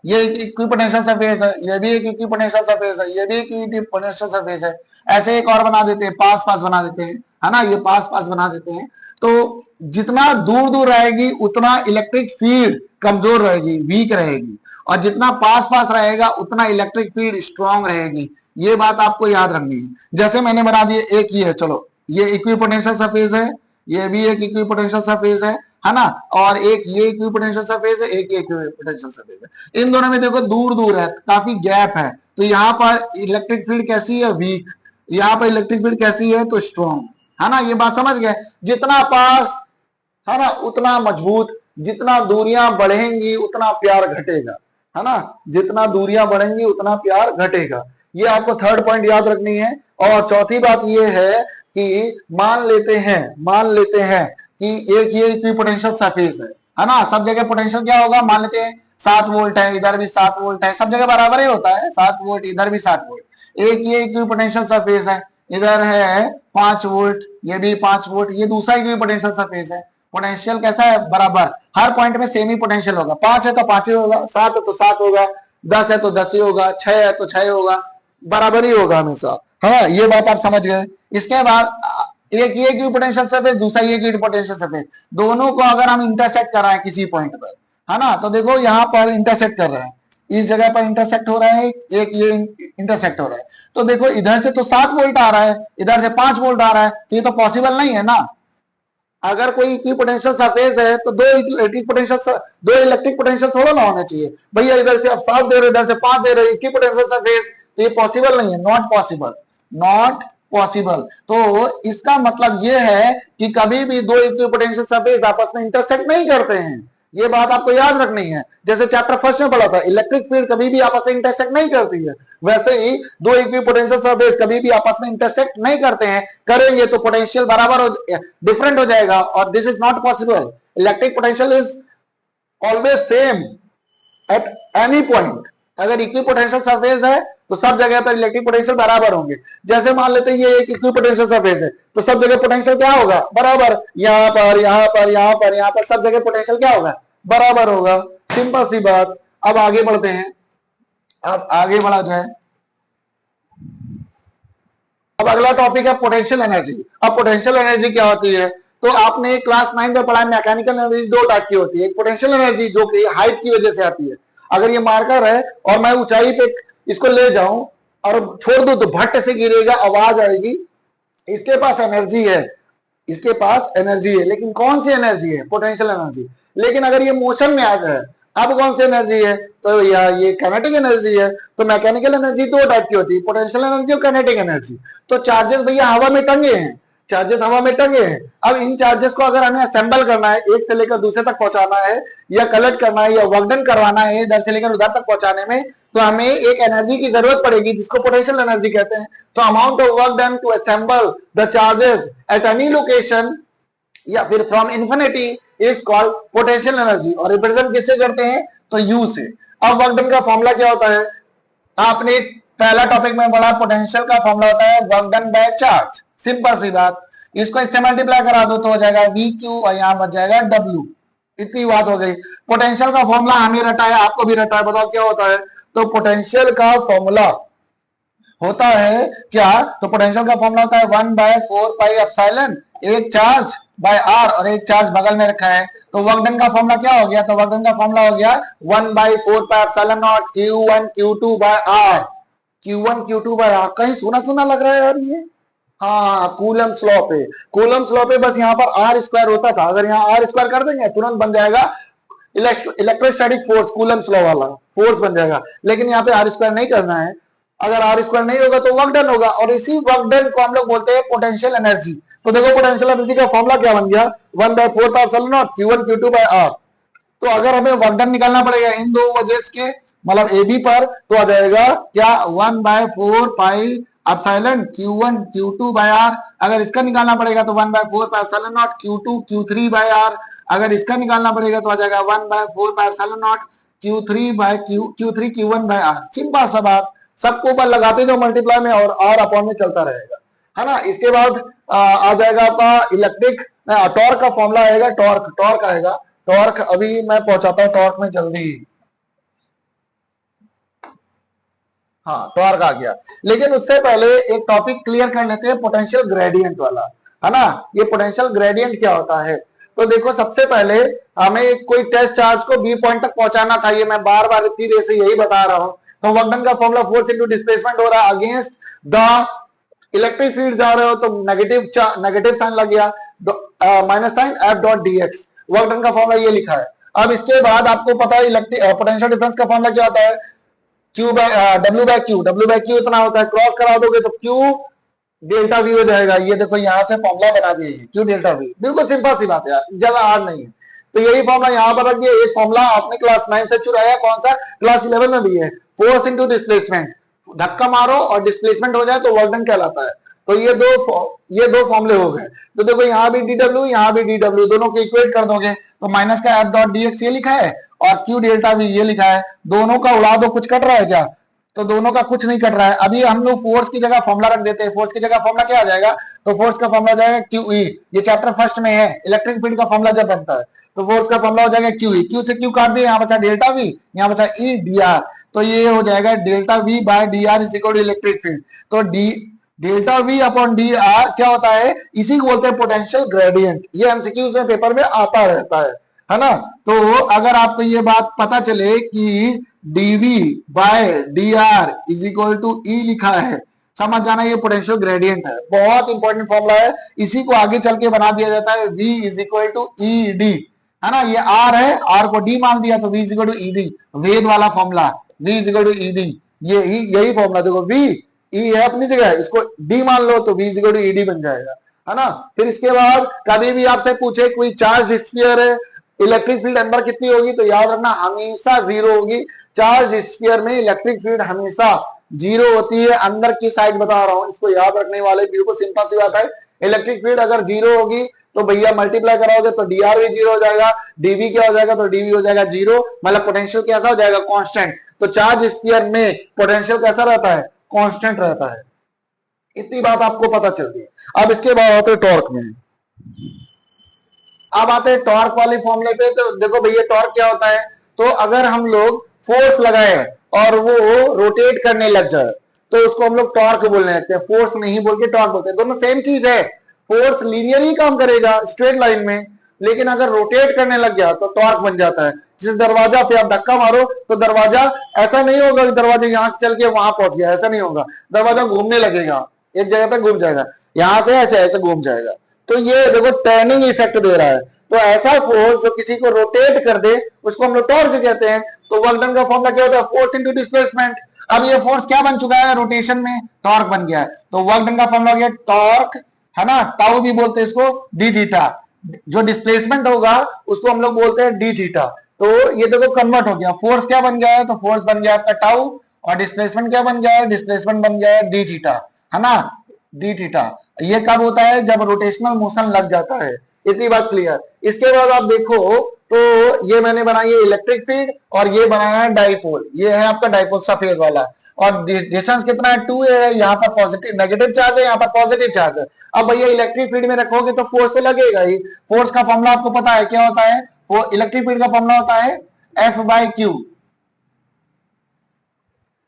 ये इक्वी पोटेंशियल सरफेस है, ये भी एक इक्वी पोटेंशियल सरफेस है, ये भी एक इक्वी पोटेंशियल सरफेस है। ऐसे एक और बना देते हैं, पास पास बना देते हैं, है ना, ये पास पास बना देते हैं। तो जितना दूर दूर रहेगी उतना इलेक्ट्रिक फील्ड कमजोर रहेगी, वीक रहेगी, और जितना पास पास रहेगा उतना इलेक्ट्रिक फील्ड स्ट्रांग रहेगी। ये बात आपको याद रखनी है। जैसे मैंने बना दिए, एक ये है, चलो ये इक्वी पोटेंशियल सरफेस है, ये भी एक इक्वी पोटेंशियल सरफेस है ना, और एक ये इक्वी पोटेंशियल सरफेस है, एक ये इक्वी पोटेंशियल सरफेस है। इन दोनों में देखो दूर दूर है, काफी गैप है, तो यहाँ पर इलेक्ट्रिक फील्ड कैसी है, वीक, यहाँ पर इलेक्ट्रिक फील्ड कैसी है, तो स्ट्रॉन्ग, है ना। ये बात समझ गए। जितना पास है ना उतना मजबूत, जितना दूरियां बढ़ेंगी उतना प्यार घटेगा, है ना, जितना दूरियां बढ़ेंगी उतना प्यार घटेगा। ये आपको थर्ड पॉइंट याद रखनी है। और चौथी बात ये है कि मान लेते हैं कि एक ये इक्वी पोटेंशियल सरफेस है ना, सब जगह पोटेंशियल क्या होगा, मान लेते हैं 7 वोल्ट है, इधर भी 7 वोल्ट है, सब जगह बराबर ही होता है, 7 वोल्ट इधर भी 7 वोल्ट। एक ये इक्वी पोटेंशियल सरफेस है, इधर है 5 वोल्ट, ये भी 5 वोल्ट, ये दूसरा इक्वी पोटेंशियल सरफेस है। पोटेंशियल कैसा है, बराबर, हर पॉइंट में सेम ही पोटेंशियल होगा, 5 है तो 5 ही होगा, 7 है तो 7 होगा, 10 है तो 10 ही होगा, 6 है तो 6 होगा, बराबर ही होगा हमेशा। हाँ, ये बात आप समझ गए। इसके बाद एक ये इक्वी पोटेंशियल सरफेस, दूसरा ये इक्वी पोटेंशियल सरफेस, दोनों को अगर हम इंटरसेक्ट कर रहे हैं किसी पॉइंट पर, है ना, तो देखो यहाँ पर इंटरसेक्ट कर रहे हैं, इस जगह पर इंटरसेक्ट हो रहा है, एक ये इंटरसेक्ट हो रहा है, तो देखो इधर से तो 7 वोल्ट आ रहा है, इधर से 5 वोल्ट आ रहा है, तो ये तो पॉसिबल नहीं है ना। अगर कोई इक्वी पोटेंशियल सरफेस है तो दो इलेक्ट्रिक पोटेंशियल थोड़ा ना होना चाहिए भैया, इधर से आप 7 दे रहे, इधर से 5 दे रहे, इक्वी पोटेंशियल सरफेस, तो ये पॉसिबल नहीं है, नॉट पॉसिबल, नॉट पॉसिबल। तो इसका मतलब ये है कि कभी भी दो इक्वी पोटेंशियल सरफेस आपस में इंटरसेक्ट नहीं करते हैं। ये बात आपको याद रखनी है। जैसे चैप्टर फर्स्ट में पढ़ा था, इलेक्ट्रिक फील्ड कभी भी आपस में इंटरसेक्ट नहीं करती है, वैसे ही दो इक्वी पोटेंशियल सरफेस कभी भी आपस में इंटरसेक्ट नहीं करते हैं। करेंगे तो पोटेंशियल बराबर डिफरेंट हो जाएगा, और this is not possible. Electric potential is always same at any point. अगर इक्वी पोटेंशियल सरफेस है तो सब जगह पर इलेक्ट्रिक पोटेंशियल बराबर होंगे। जैसे मान लेते हैं ये एक इक्वी पोटेंशियल सरफेस है, तो सब जगह पोटेंशियल क्या होगा, बराबर, यहाँ पर सब जगह पोटेंशियल क्या होगा, बराबर होगा, सिंपल सी बात। अब आगे बढ़ते हैं, अब आगे बढ़ा जाए। अब अगला टॉपिक है पोटेंशियल एनर्जी। अब पोटेंशियल एनर्जी क्या होती है, तो आपने क्लास 9 में पढ़ा, मैकेनिकल एनर्जी दो टाइप की होती है। एक पोटेंशियल एनर्जी जो कि हाइट की वजह से आती है, अगर ये मार्कर है और मैं ऊंचाई पे इसको ले जाऊं और छोड़ दूं तो भट्ट से गिरेगा, आवाज आएगी, इसके पास एनर्जी है, इसके पास एनर्जी है, लेकिन कौन सी एनर्जी है, पोटेंशियल एनर्जी। लेकिन अगर ये मोशन में आ जाए, अब कौन सी एनर्जी है, तो या ये काइनेटिक एनर्जी है। तो मैकेनिकल एनर्जी दो टाइप की होती है, पोटेंशियल एनर्जी और काइनेटिक एनर्जी। तो चार्जेस भैया हवा में टंगे हैं, चार्जेस हवा में टंगे हैं। अब इन चार्जेस को अगर हमें असेंबल करना है, एक से लेकर दूसरे तक पहुंचाना है, या कलेक्ट करना है, या वर्क डन करवाना है इधर से लेकर उधर तक पहुंचाने में, तो हमें एक एनर्जी की जरूरत पड़ेगी जिसको पोटेंशियल एनर्जी कहते हैं। तो amount of work done to assemble the charges at any location या फिर from infinity is called potential energy. और रिप्रेजेंट किससे करते हैं, तो यू से। अब वर्क डन का फॉर्मूला क्या होता है, आपने पहला टॉपिक में पढ़ा, पोटेंशियल का फॉर्मूला होता है work done by charge, simple सी बात। इसको इससे मल्टीप्लाई करा दो तो हो जाएगा वी क्यू और यहां बच जाएगा डब्ल्यू। इतनी बात हो गई। पोटेंशियल का फॉर्मूला हमें रटा है, आपको भी रटा है, बताओ क्या होता है। तो पोटेंशियल का फॉर्मूला होता है क्या, तो पोटेंशियल का फॉर्मूला होता है 1/4 पाई एप्सिलॉन, एक चार्ज बाय आर और एक चार्ज बगल में रखा है। तो वर्क डन का फॉर्मूला क्या हो गया, तो वर्क डन का फॉर्मूला हो गया 1/4 pi epsilon naught Q1 Q2 by R. Q1 Q2 by R, कहीं सुना सुना लग रहा है यार ये। हाँ, कूलम स्लॉ पे, कूलम स्लॉ पे बस यहाँ पर आर स्क्वायर होता था, अगर यहाँ आर स्क्वायर कर देंगे तुरंत बन जाएगा इलेक्ट्रोस्टैटिक फोर्स, कूलम स्लॉ वाला फोर्स बन जाएगा। लेकिन यहाँ पे आर स्क्वायर नहीं करना है, अगर आर स्क्वायर नहीं होगा तो वर्क डन होगा, और इसी वर्क डन को हम लोग बोलते हैं पोटेंशियल एनर्जी। तो देखो पोटेंशियल एनर्जी का फॉर्मूला क्या बन गया, 1/4 pi epsilon naught Q1 Q2 by R. तो अगर हमें वर्क डन निकालना पड़ेगा इन दो वजह के, मतलब ए बी पर, तो आ जाएगा क्या 1/4 pi epsilon Q1 Q2 by R. अगर इसका निकालना पड़ेगा तो 1/4 pi epsilon naught Q2 Q3 by R. अगर इसका निकालना पड़ेगा तो आ जाएगा 1/4 pi epsilon naught Q3 Q1 by R. Simple सा बात, सबको ऊपर लगाते जो मल्टीप्लाई में और आर अपॉन में चलता रहेगा, है ना। इसके बाद आ जाएगा आपका इलेक्ट्रिक टॉर्क का फॉर्मूला आएगा, टॉर्क आएगा। टॉर्क अभी मैं पहुंचाता हूं टॉर्क में जल्दी। हाँ, टॉर्क आ गया, लेकिन उससे पहले एक टॉपिक क्लियर कर लेते हैं, पोटेंशियल ग्रेडियंट वाला, है ना। ये पोटेंशियल ग्रेडियंट क्या होता है, तो देखो सबसे पहले हमें कोई टेस्ट चार्ज को बी पॉइंट तक पहुंचाना था, ये मैं बार बार इतनी देर से यही बता रहा हूं। तो वर्क डन का फॉर्मूला फोर्स इनटू डिस्प्लेसमेंट हो रहा है अगेंस्ट द इलेक्ट्रिक फील्ड जा रहे हो तो नेगेटिव साइन लग गया, minus sign F dot D X. Work done का फॉर्मूला ये लिखा है। अब इसके बाद आपको पता है इलेक्ट्रिक पोटेंशियल डिफरेंस का फॉर्मूला क्या होता है, डब्ल्यू बाय क्यू इतना होता है, क्रॉस करा दोगे तो क्यू डेल्टा वी हो जाएगा। ये देखो यहां से फॉर्मूला बना दिए, क्यू डेल्टा वी, बिल्कुल सिंपल सी बात है यार, ज्यादा हार्ड नहीं है। तो यही फॉर्मूला यहाँ पर रख दिया। एक फॉर्मूला आपने क्लास 9 से चुराया, कौन सा, क्लास 11 में भी है, फोर्स इनटू डिस्प्लेसमेंट। धक्का मारो और डिस्प्लेसमेंट हो जाए तो वर्क डन कहलाता है। तो ये दो फॉर्मूले हो गए। तो देखो यहाँ भी डीडब्ल्यू, यहाँ भी डीडब्ल्यू, दोनों को इक्वेट कर दोगे तो माइनस का एफ डॉट डी एक्स ये लिखा है और क्यू डेल्टा वी ये लिखा है। दोनों का उड़ा दो, कुछ कट रहा है क्या, तो दोनों का कुछ नहीं कट रहा है। अभी हम लोग फोर्स की जगह फॉर्मूला रख देते हैं। फोर्स की जगह फॉर्मूला क्या आ जाएगा, तो फोर्स का फॉर्मूला जाएगा क्यू ई। ये चैप्टर फर्स्ट में है, इलेक्ट्रिक फील्ड का फॉर्मूला जब बनता है तो फोर्स का फॉर्मूला हो जाएगा क्यू ई। क्यू से क्यू काट दिया, यहाँ बचा डेल्टा वी, यहाँ बचा ई डी आर। तो ये हो जाएगा delta V by D R is equal to electric field. तो delta V upon D R क्या होता है, इसी को बोलते हैं पोटेंशियल ग्रेडियंट। ये एमसीक्यूज में पेपर में आता रहता है ना। तो अगर आपको ये बात पता चले कि DV by D R is equal to E लिखा है, समझ जाना ये पोटेंशियल ग्रेडियंट है, बहुत इंपॉर्टेंट फॉर्मूला है। इसी को आगे चल के बना दिया जाता है V is equal to E D, है ना। ये आर है, आर को डी मान दिया तो V is equal to E D, वेद वाला formula, V is equal to E D, यही फॉर्मूला। देखो V ई है अपनी जगह, इसको डी मान लो तो V is equal to E D बन जाएगा, है ना। फिर इसके बाद कभी भी आपसे पूछे कोई चार्ज स्फीयर है, इलेक्ट्रिक फील्ड अंदर कितनी होगी, तो याद रखना हमेशा जीरो होगी। चार्ज स्फीयर में इलेक्ट्रिक फील्ड हमेशा जीरो होती है, अंदर की साइड बता रहा हूं, इसको याद रखने वाले, बिल्कुल सिंपल सी बात है। इलेक्ट्रिक फील्ड अगर जीरो होगी तो भैया मल्टीप्लाई कराओगे तो डीआर भी जीरो हो जाएगा, डीवी क्या हो जाएगा, तो डीवी हो जाएगा जीरो, मतलब पोटेंशियल कैसा हो जाएगा, कांस्टेंट। तो चार्ज स्फीयर में पोटेंशियल कैसा रहता है, कांस्टेंट रहता है। इतनी बात आपको पता चल गई। अब इसके बाद आते टॉर्क में। अब आते हैं टॉर्क वाले फॉर्मूले पे। तो देखो भैया टॉर्क क्या होता है, तो अगर हम लोग फोर्स लगाए और वो रोटेट करने लग जाए तो उसको हम लोग टॉर्क बोलने लगते हैं, फोर्स नहीं बोल के टॉर्क बोलते हैं। दोनों सेम चीज है, फोर्स लीनियर ही काम करेगा स्ट्रेट लाइन में, लेकिन अगर रोटेट करने लग गया तो टॉर्क बन जाता है। जिस दरवाजा पे आप धक्का मारो तो दरवाजा ऐसा नहीं होगा कि दरवाजा यहां से चल के वहां पहुंच गया, ऐसा नहीं होगा, दरवाजा घूमने लगेगा, एक जगह पे घूम जाएगा, यहां से ऐसे ऐसे घूम जाएगा। तो ये देखो टर्निंग इफेक्ट दे रहा है। तो ऐसा फोर्स जो किसी को रोटेट कर दे उसको हम लोग टॉर्क कहते हैं। तो वर्क डन का फॉर्मूला क्या होता है, फोर्स इंटू डिस्प्लेसमेंट। अब ये फोर्स क्या बन चुका है, रोटेशन में टॉर्क बन गया है। तो वर्क डन का फॉर्मूला गया टॉर्क, है ना, टाउ भी बोलते हैं इसको, डी थीटा। जो डिस्प्लेसमेंट होगा उसको हम लोग बोलते हैं डी थीटा। तो ये देखो कन्वर्ट हो गया, फोर्स क्या बन गया है, तो फोर्स बन गया आपका टाउ, और डिस्प्लेसमेंट क्या बन गया है, डिस्प्लेसमेंट बन गया है डी थीटा, है ना, डी थीटा। ये कब होता है, जब रोटेशनल मोशन लग जाता है। इतनी बात क्लियर। इसके बाद आप देखो तो ये मैंने बनाई है इलेक्ट्रिक फील्ड और ये बनाया है डाइपोल। ये है आपका डाइपोल सफेद वाला, और डिस्टेंस कितना है, 2a है। यहाँ पर पॉजिटिव नेगेटिव चार्ज है, यहाँ पर पॉजिटिव चार्ज है। अब भैया इलेक्ट्रिक फील्ड में रखोगे तो फोर्स तो लगेगा ही। फोर्स का फॉर्मूला आपको पता है क्या होता है, वो इलेक्ट्रिक फील्ड का फॉर्मूला होता है F/Q,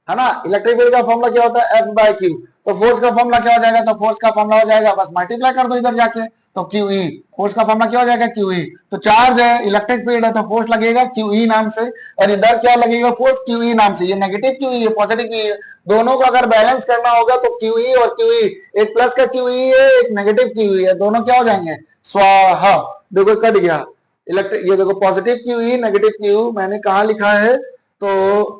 है ना। इलेक्ट्रिक फील्ड का फॉर्मूला क्या होता है, F/Q। तो फोर्स का फॉर्मूला क्या हो जाएगा, तो फोर्स का फॉर्मूला हो जाएगा, बस मल्टीप्लाई कर दो इधर जाके, तो QE। फोर्स का फॉर्मूला क्या हो जाएगा, QE। तो चार्ज है, इलेक्ट्रिक फील्ड है, तो फोर्स लगेगा QE नाम से, और इधर क्या लगेगा, फोर्स QE नाम से। ये नेगेटिव QE है, पॉजिटिव QE, दोनों को अगर बैलेंस करना होगा तो QE और QE, एक प्लस का QE है, एक नेगेटिव QE है, दोनों क्या हो जाएंगे, स्वाहा। देखो कट गया इलेक्ट्रिक, ये देखो पॉजिटिव QE नेगेटिव QE मैंने कहा लिखा है। तो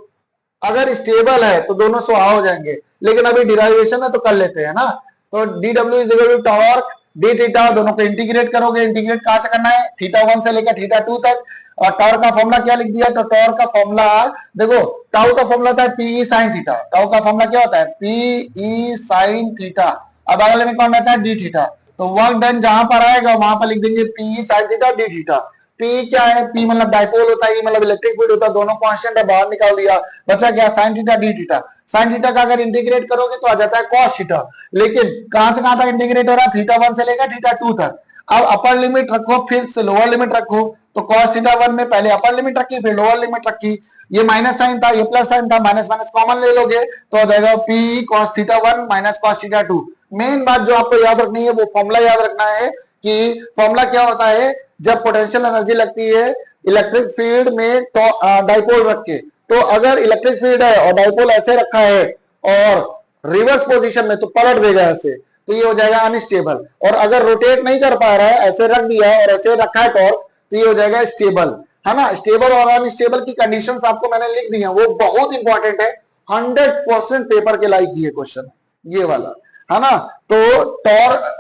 अगर स्टेबल है तो दोनों स्वाहा हो जाएंगे, लेकिन अभी डिराइवेशन है तो कर लेते हैं ना। तो DW is equal to torque D theta, दोनों को इंटीग्रेट करोगे, इंटीग्रेट कहां से करना है, θ1 से लेकर θ2 तक। और टॉर्क का फॉर्मूला क्या लिख दिया, तो टॉर्क का फॉर्मूला देखो, टाउ का फॉर्मूला होता है PE sin थीटा। टाउ का फॉर्मूला क्या होता है, PE sin थीटा। अब अगले में कौन रहता है, डी थीटा। तो वर्क डन जहां पर आएगा वहां पर लिख देंगे PE sin theta D theta. P क्या है, P मतलब डाइपोल होता है, E मतलब इलेक्ट्रिक फील्ड होता है, दोनों कांस्टेंट है, बाहर निकाल दिया, बचा क्या, sin theta D theta. sin theta का अगर इंटीग्रेट करोगे तो आ जाता है cos थीटा। लेकिन कहां से कहां तक इंटीग्रेट हो रहा है, θ1 से लेकर θ2 तक। अब अपर लिमिट रखो फिर से लोअर लिमिट रखो, तो cos θ1 में पहले अपर लिमिट रखी फिर लोअर लिमिट रखी। ये माइनस साइन था, ये प्लस साइन था, माइनस माइनस कॉमन ले लोगे तो आ जाएगा P cos θ1 minus cos θ2। Main बात जो आपको याद रखनी है वो फॉर्मूला याद रखना है, कि फॉर्मूला क्या होता है, जब पोटेंशियल एनर्जी लगती है इलेक्ट्रिक फील्ड में तो डाइपोल रख के, तो अगर इलेक्ट्रिक फील्ड है और डाइपोल ऐसे रखा है और रिवर्स पोजीशन में, तो पलट देगा ऐसे, तो ये हो जाएगा अनस्टेबल। और अगर रोटेट नहीं कर पा रहा है, ऐसे रख दिया है और ऐसे रखा है टॉर्क, तो ये हो जाएगा स्टेबल, है ना। स्टेबल और अनस्टेबल की कंडीशंस आपको मैंने लिख दी है, वो बहुत इंपॉर्टेंट है, 100% पेपर के लायक ये क्वेश्चन ये वाला, है ना। तो टॉर्क,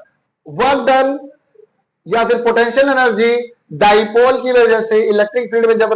वर्क डन या फिर पोटेंशियल एनर्जी डाइपोल की वजह से इलेक्ट्रिक फील्ड में जब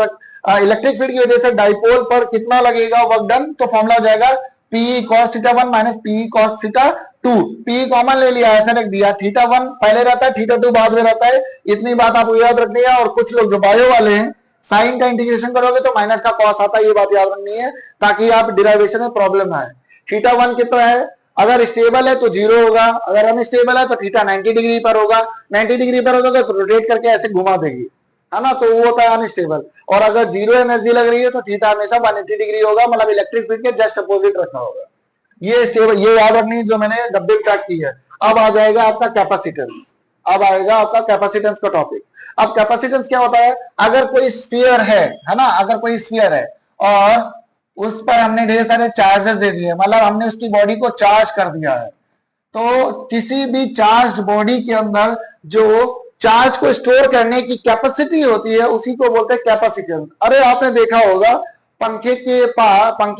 इलेक्ट्रिक फील्ड की वजह से डाइपोल पर कितना लगेगा वर्क डन, तो फॉर्मूला हो जाएगा P cos θ1 minus P cos θ2। P common ले लिया, ऐसा लिख दिया, θ1 पहले रहता है, θ2 बाद में रहता है। इतनी बात आपको याद रखनी है। और कुछ लोग जो बायो वाले हैं, साइन का इंटीग्रेशन करोगे तो माइनस का कॉस आता है, ये बात याद रखनी है, ताकि आप डिराइवेशन में प्रॉब्लम ना आए। θ1 कितना है, अगर स्टेबल है तो 0 होगा, अगर अनस्टेबल है तो थीटा 90 डिग्री पर होगा, 90 डिग्री पर होगा तो रोटेट करके ऐसे घुमा देगी, है ना, तो वो होता है अनस्टेबल। और अगर 0 एनर्जी लग रही है तो थीटा हमेशा 180 डिग्री होगा, मतलब इलेक्ट्रिक फील्ड के जस्ट अपोजिट रखा होगा। ये स्टेबल, ये याद रखनी जो मैंने डब्बे में ट्रैक की है। अब आ जाएगा आपका कैपेसिटेंस, अब आएगा आपका कैपेसिटेंस का टॉपिक। अब कैपेसिटेंस क्या होता है, अगर कोई स्फीयर है ना, अगर कोई स्फीयर है और उस पर हमने ढेर सारे चार्जेस दे दिए, मतलब हमने उसकी बॉडी को चार्ज कर दिया है, तो किसी भी चार्ज बॉडी के अंदर जो चार्ज को स्टोर करने की कैपेसिटी होती है उसी को बोलते हैं कैपेसिटेंस। अरे आपने देखा होगा पंखे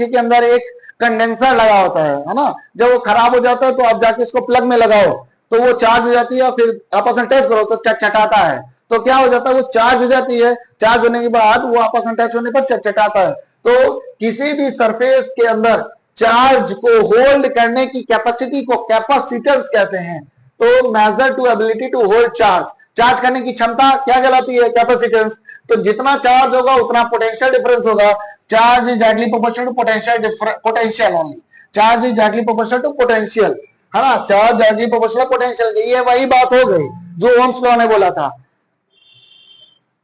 के अंदर एक कंडेंसर लगा होता है ना, जब वो खराब हो जाता है तो आप जाके उसको प्लग में लगाओ तो वो चार्ज हो जाती है, फिर आपस में टच करो तो चटचटाता है, तो क्या हो जाता है, वो चार्ज हो जाती है, चार्ज होने के बाद वो आपस में टच होने पर चटचटाता है। तो किसी भी सरफेस के अंदर चार्ज को होल्ड करने की कैपेसिटी को कैपेसिटेंस कहते हैं। तो measure to ability to hold charge, charge करने की क्षमता क्या कहलाती है, कैपेसिटेंस। तो जितना चार्ज होगा उतना पोटेंशियल डिफरेंस होगा। Charge is directly proportional to potential only, charge is directly proportional to potential, है ना, चार्ज डायरेक्टली प्रोपोर्शनल पोटेंशियल। ये वही बात हो गई जो ओम्स लॉ ने बोला था।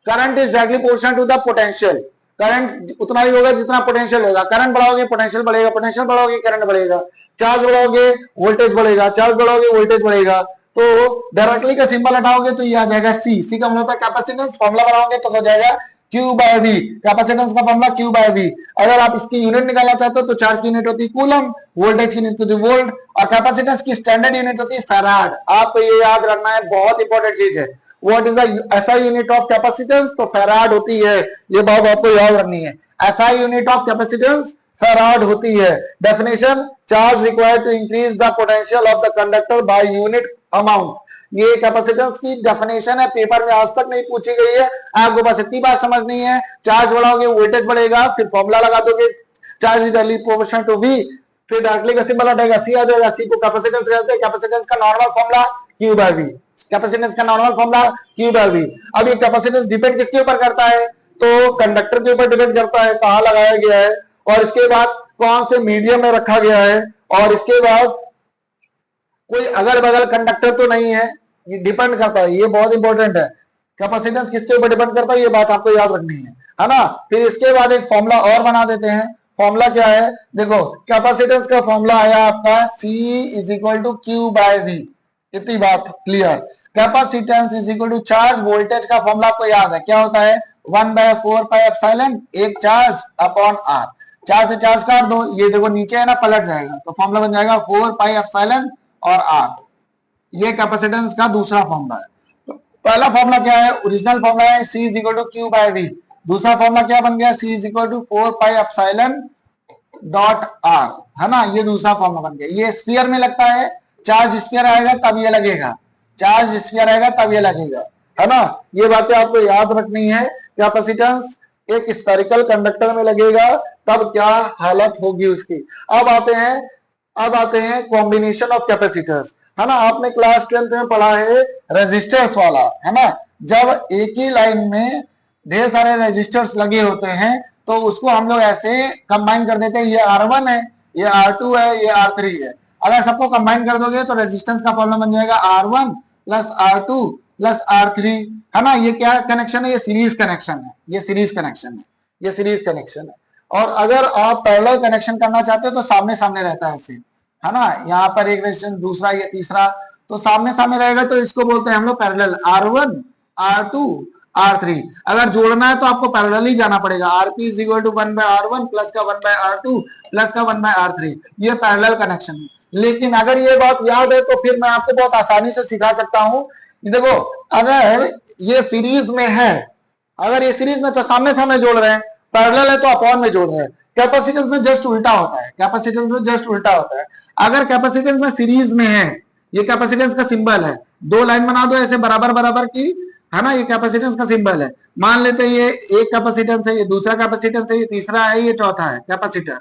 Current is directly proportional to the potential, current उतना ही होगा जितना पोटेंशियल होगा, करंट बढ़ाओगे पोटेंशियल बढ़ेगा, पोटेंशियल बढ़ाओगे करंट बढ़ेगा, चार्ज बढ़ाओगे वोल्टेज बढ़ेगा, चार्ज बढ़ाओगे वोल्टेज बढ़ेगा। तो डायरेक्टली का सिंबल हटाओगे तो ये आ जाएगा सी, सी का मतलब होता है कैपेसिटेंस, फॉर्मूला बनाओगे तो हो जाएगा Q बाय V, कैपेसिटेंस का फॉर्मूला Q बाय V। अगर आप इसकी यूनिट निकालना चाहते हो तो चार्ज की यूनिट होती है कूलम, वोल्टेज की यूनिट होती है वोल्ट, और कैपेसिटेंस की स्टैंडर्ड यूनिट होती है फैराड। आपको ये याद रखना है, बहुत इंपॉर्टेंट चीज है। What is the SI unit of capacitance, तो फैराड होती है, ये बात आपको याद रखनी है। SI unit of capacitance farad होती है। Definition, charge required to increase the potential of the conductor by unit amount. ये कैपेसिटेंस की डेफिनेशन है, पेपर में आज तक नहीं पूछी गई है, आपको बस इतनी बात समझनी है। चार्ज बढ़ाओगे वोल्टेज बढ़ेगा, फिर फॉर्मूला लगा दोगे charge is directly proportional to V, फिर डायरेक्टली का सिंबल हटेगा सी आ जाएगा, सी को कैपेसिटेंस कहते हैं, कैपेसिटेंस का normal formula Q by V, capacitance का normal formula Q by V। अब ये कैपेसिटेंस डिपेंड किसके ऊपर करता है, तो कंडक्टर के ऊपर डिपेंड करता है, कहां लगाया गया है, और इसके बाद कौन से मीडियम में रखा गया है, और इसके बाद कोई अगल बगल कंडक्टर तो नहीं है, ये डिपेंड करता है, ये बहुत इंपॉर्टेंट है। कैपेसिटेंस किसके ऊपर डिपेंड करता है, ये बात आपको याद रखनी है ना। फिर इसके बाद एक फॉर्मूला और बना देते हैं। फॉर्मूला क्या है, देखो कैपेसिटेंस का फॉर्मूला आया आपका C is equal to Q by V, इतनी बात clear. Capacitance is equal to charge, voltage का फॉर्मूला आपको याद है, क्या होता है 1/4 पाई एप्सिलॉन, एक चार्ज अपॉन R। चार्ज से चार्ज काट दो, ये देखो नीचे है ना, पलट जाएगा, तो फॉर्मूला बन जाएगा 4 पाई एप्सिलॉन और R। ये कैपेसिटेंस का दूसरा फॉर्मूला है। तो पहला फॉर्मूला क्या है, ओरिजिनल फॉर्मूला है C is equal to Q by V। दूसरा फॉर्मूला क्या बन गया, C is equal to 4 pi epsilon dot R, है ना, ये दूसरा फॉर्मूला बन गया। ये स्फीयर में लगता है, चार्ज स्फीयर आएगा तब ये लगेगा, चार्ज स्फीयर आएगा तब ये लगेगा, है ना। ये बातें आपको याद रखनी है। कैपेसिटेंस एक स्फेरिकल कंडक्टर में लगेगा तब क्या हालत होगी उसकी। अब आते हैं कॉम्बिनेशन ऑफ कैपेसिटर्स, है ना। आपने क्लास 10th में पढ़ा है रेजिस्टर्स वाला, है ना। जब एक ही लाइन में ढेर सारे रेजिस्टर्स लगे होते हैं तो उसको हम लोग ऐसे कंबाइन कर देते हैं, ये R1 है, ये R2 है, ये R3 है। अगर सबको कंबाइन कर दोगे तो रेजिस्टेंस का फॉर्मूला बन जाएगा R1 plus R2 plus R3, है ना। ये क्या कनेक्शन है, ये सीरीज कनेक्शन है, ये सीरीज कनेक्शन है, ये सीरीज कनेक्शन है। और अगर आप पैरेलल कनेक्शन करना चाहते हो तो सामने सामने रहता है ऐसे, है ना। यहाँ पर एक रेजिस्टेंस, दूसरा ये तीसरा, तो सामने सामने रहेगा तो इसको बोलते हैं हम लोग पैरेलल, R1 R2 R3। अगर जोड़ना है तो आपको पैरेलल ही जाना पड़ेगा, RP is equal to 1/R1 plus का 1/R2 प्लस का 1/R3, ये पैरेलल कनेक्शन है। लेकिन अगर ये बात याद है तो फिर मैं आपको बहुत आसानी से सिखा सकता हूं। देखो अगर ये सीरीज में है, अगर ये सीरीज में तो सामने सामने जोड़ रहे हैं, पैरेलल है तो अपॉन में जोड़ रहे हैं। कैपेसिटेंस में जस्ट उल्टा होता है, कैपेसिटेंस में जस्ट उल्टा होता है। अगर कैपेसिटेंस में सीरीज में है, ये कैपेसिटेंस का सिंबल है, दो लाइन बना दो ऐसे बराबर बराबर की, है ना, ये कैपेसिटेंस का सिंबल है। मान लेते हैं ये एक कैपेसिटेंस है, ये दूसरा कैपेसिटेंस है, ये तीसरा है, ये चौथा है कैपेसिटर,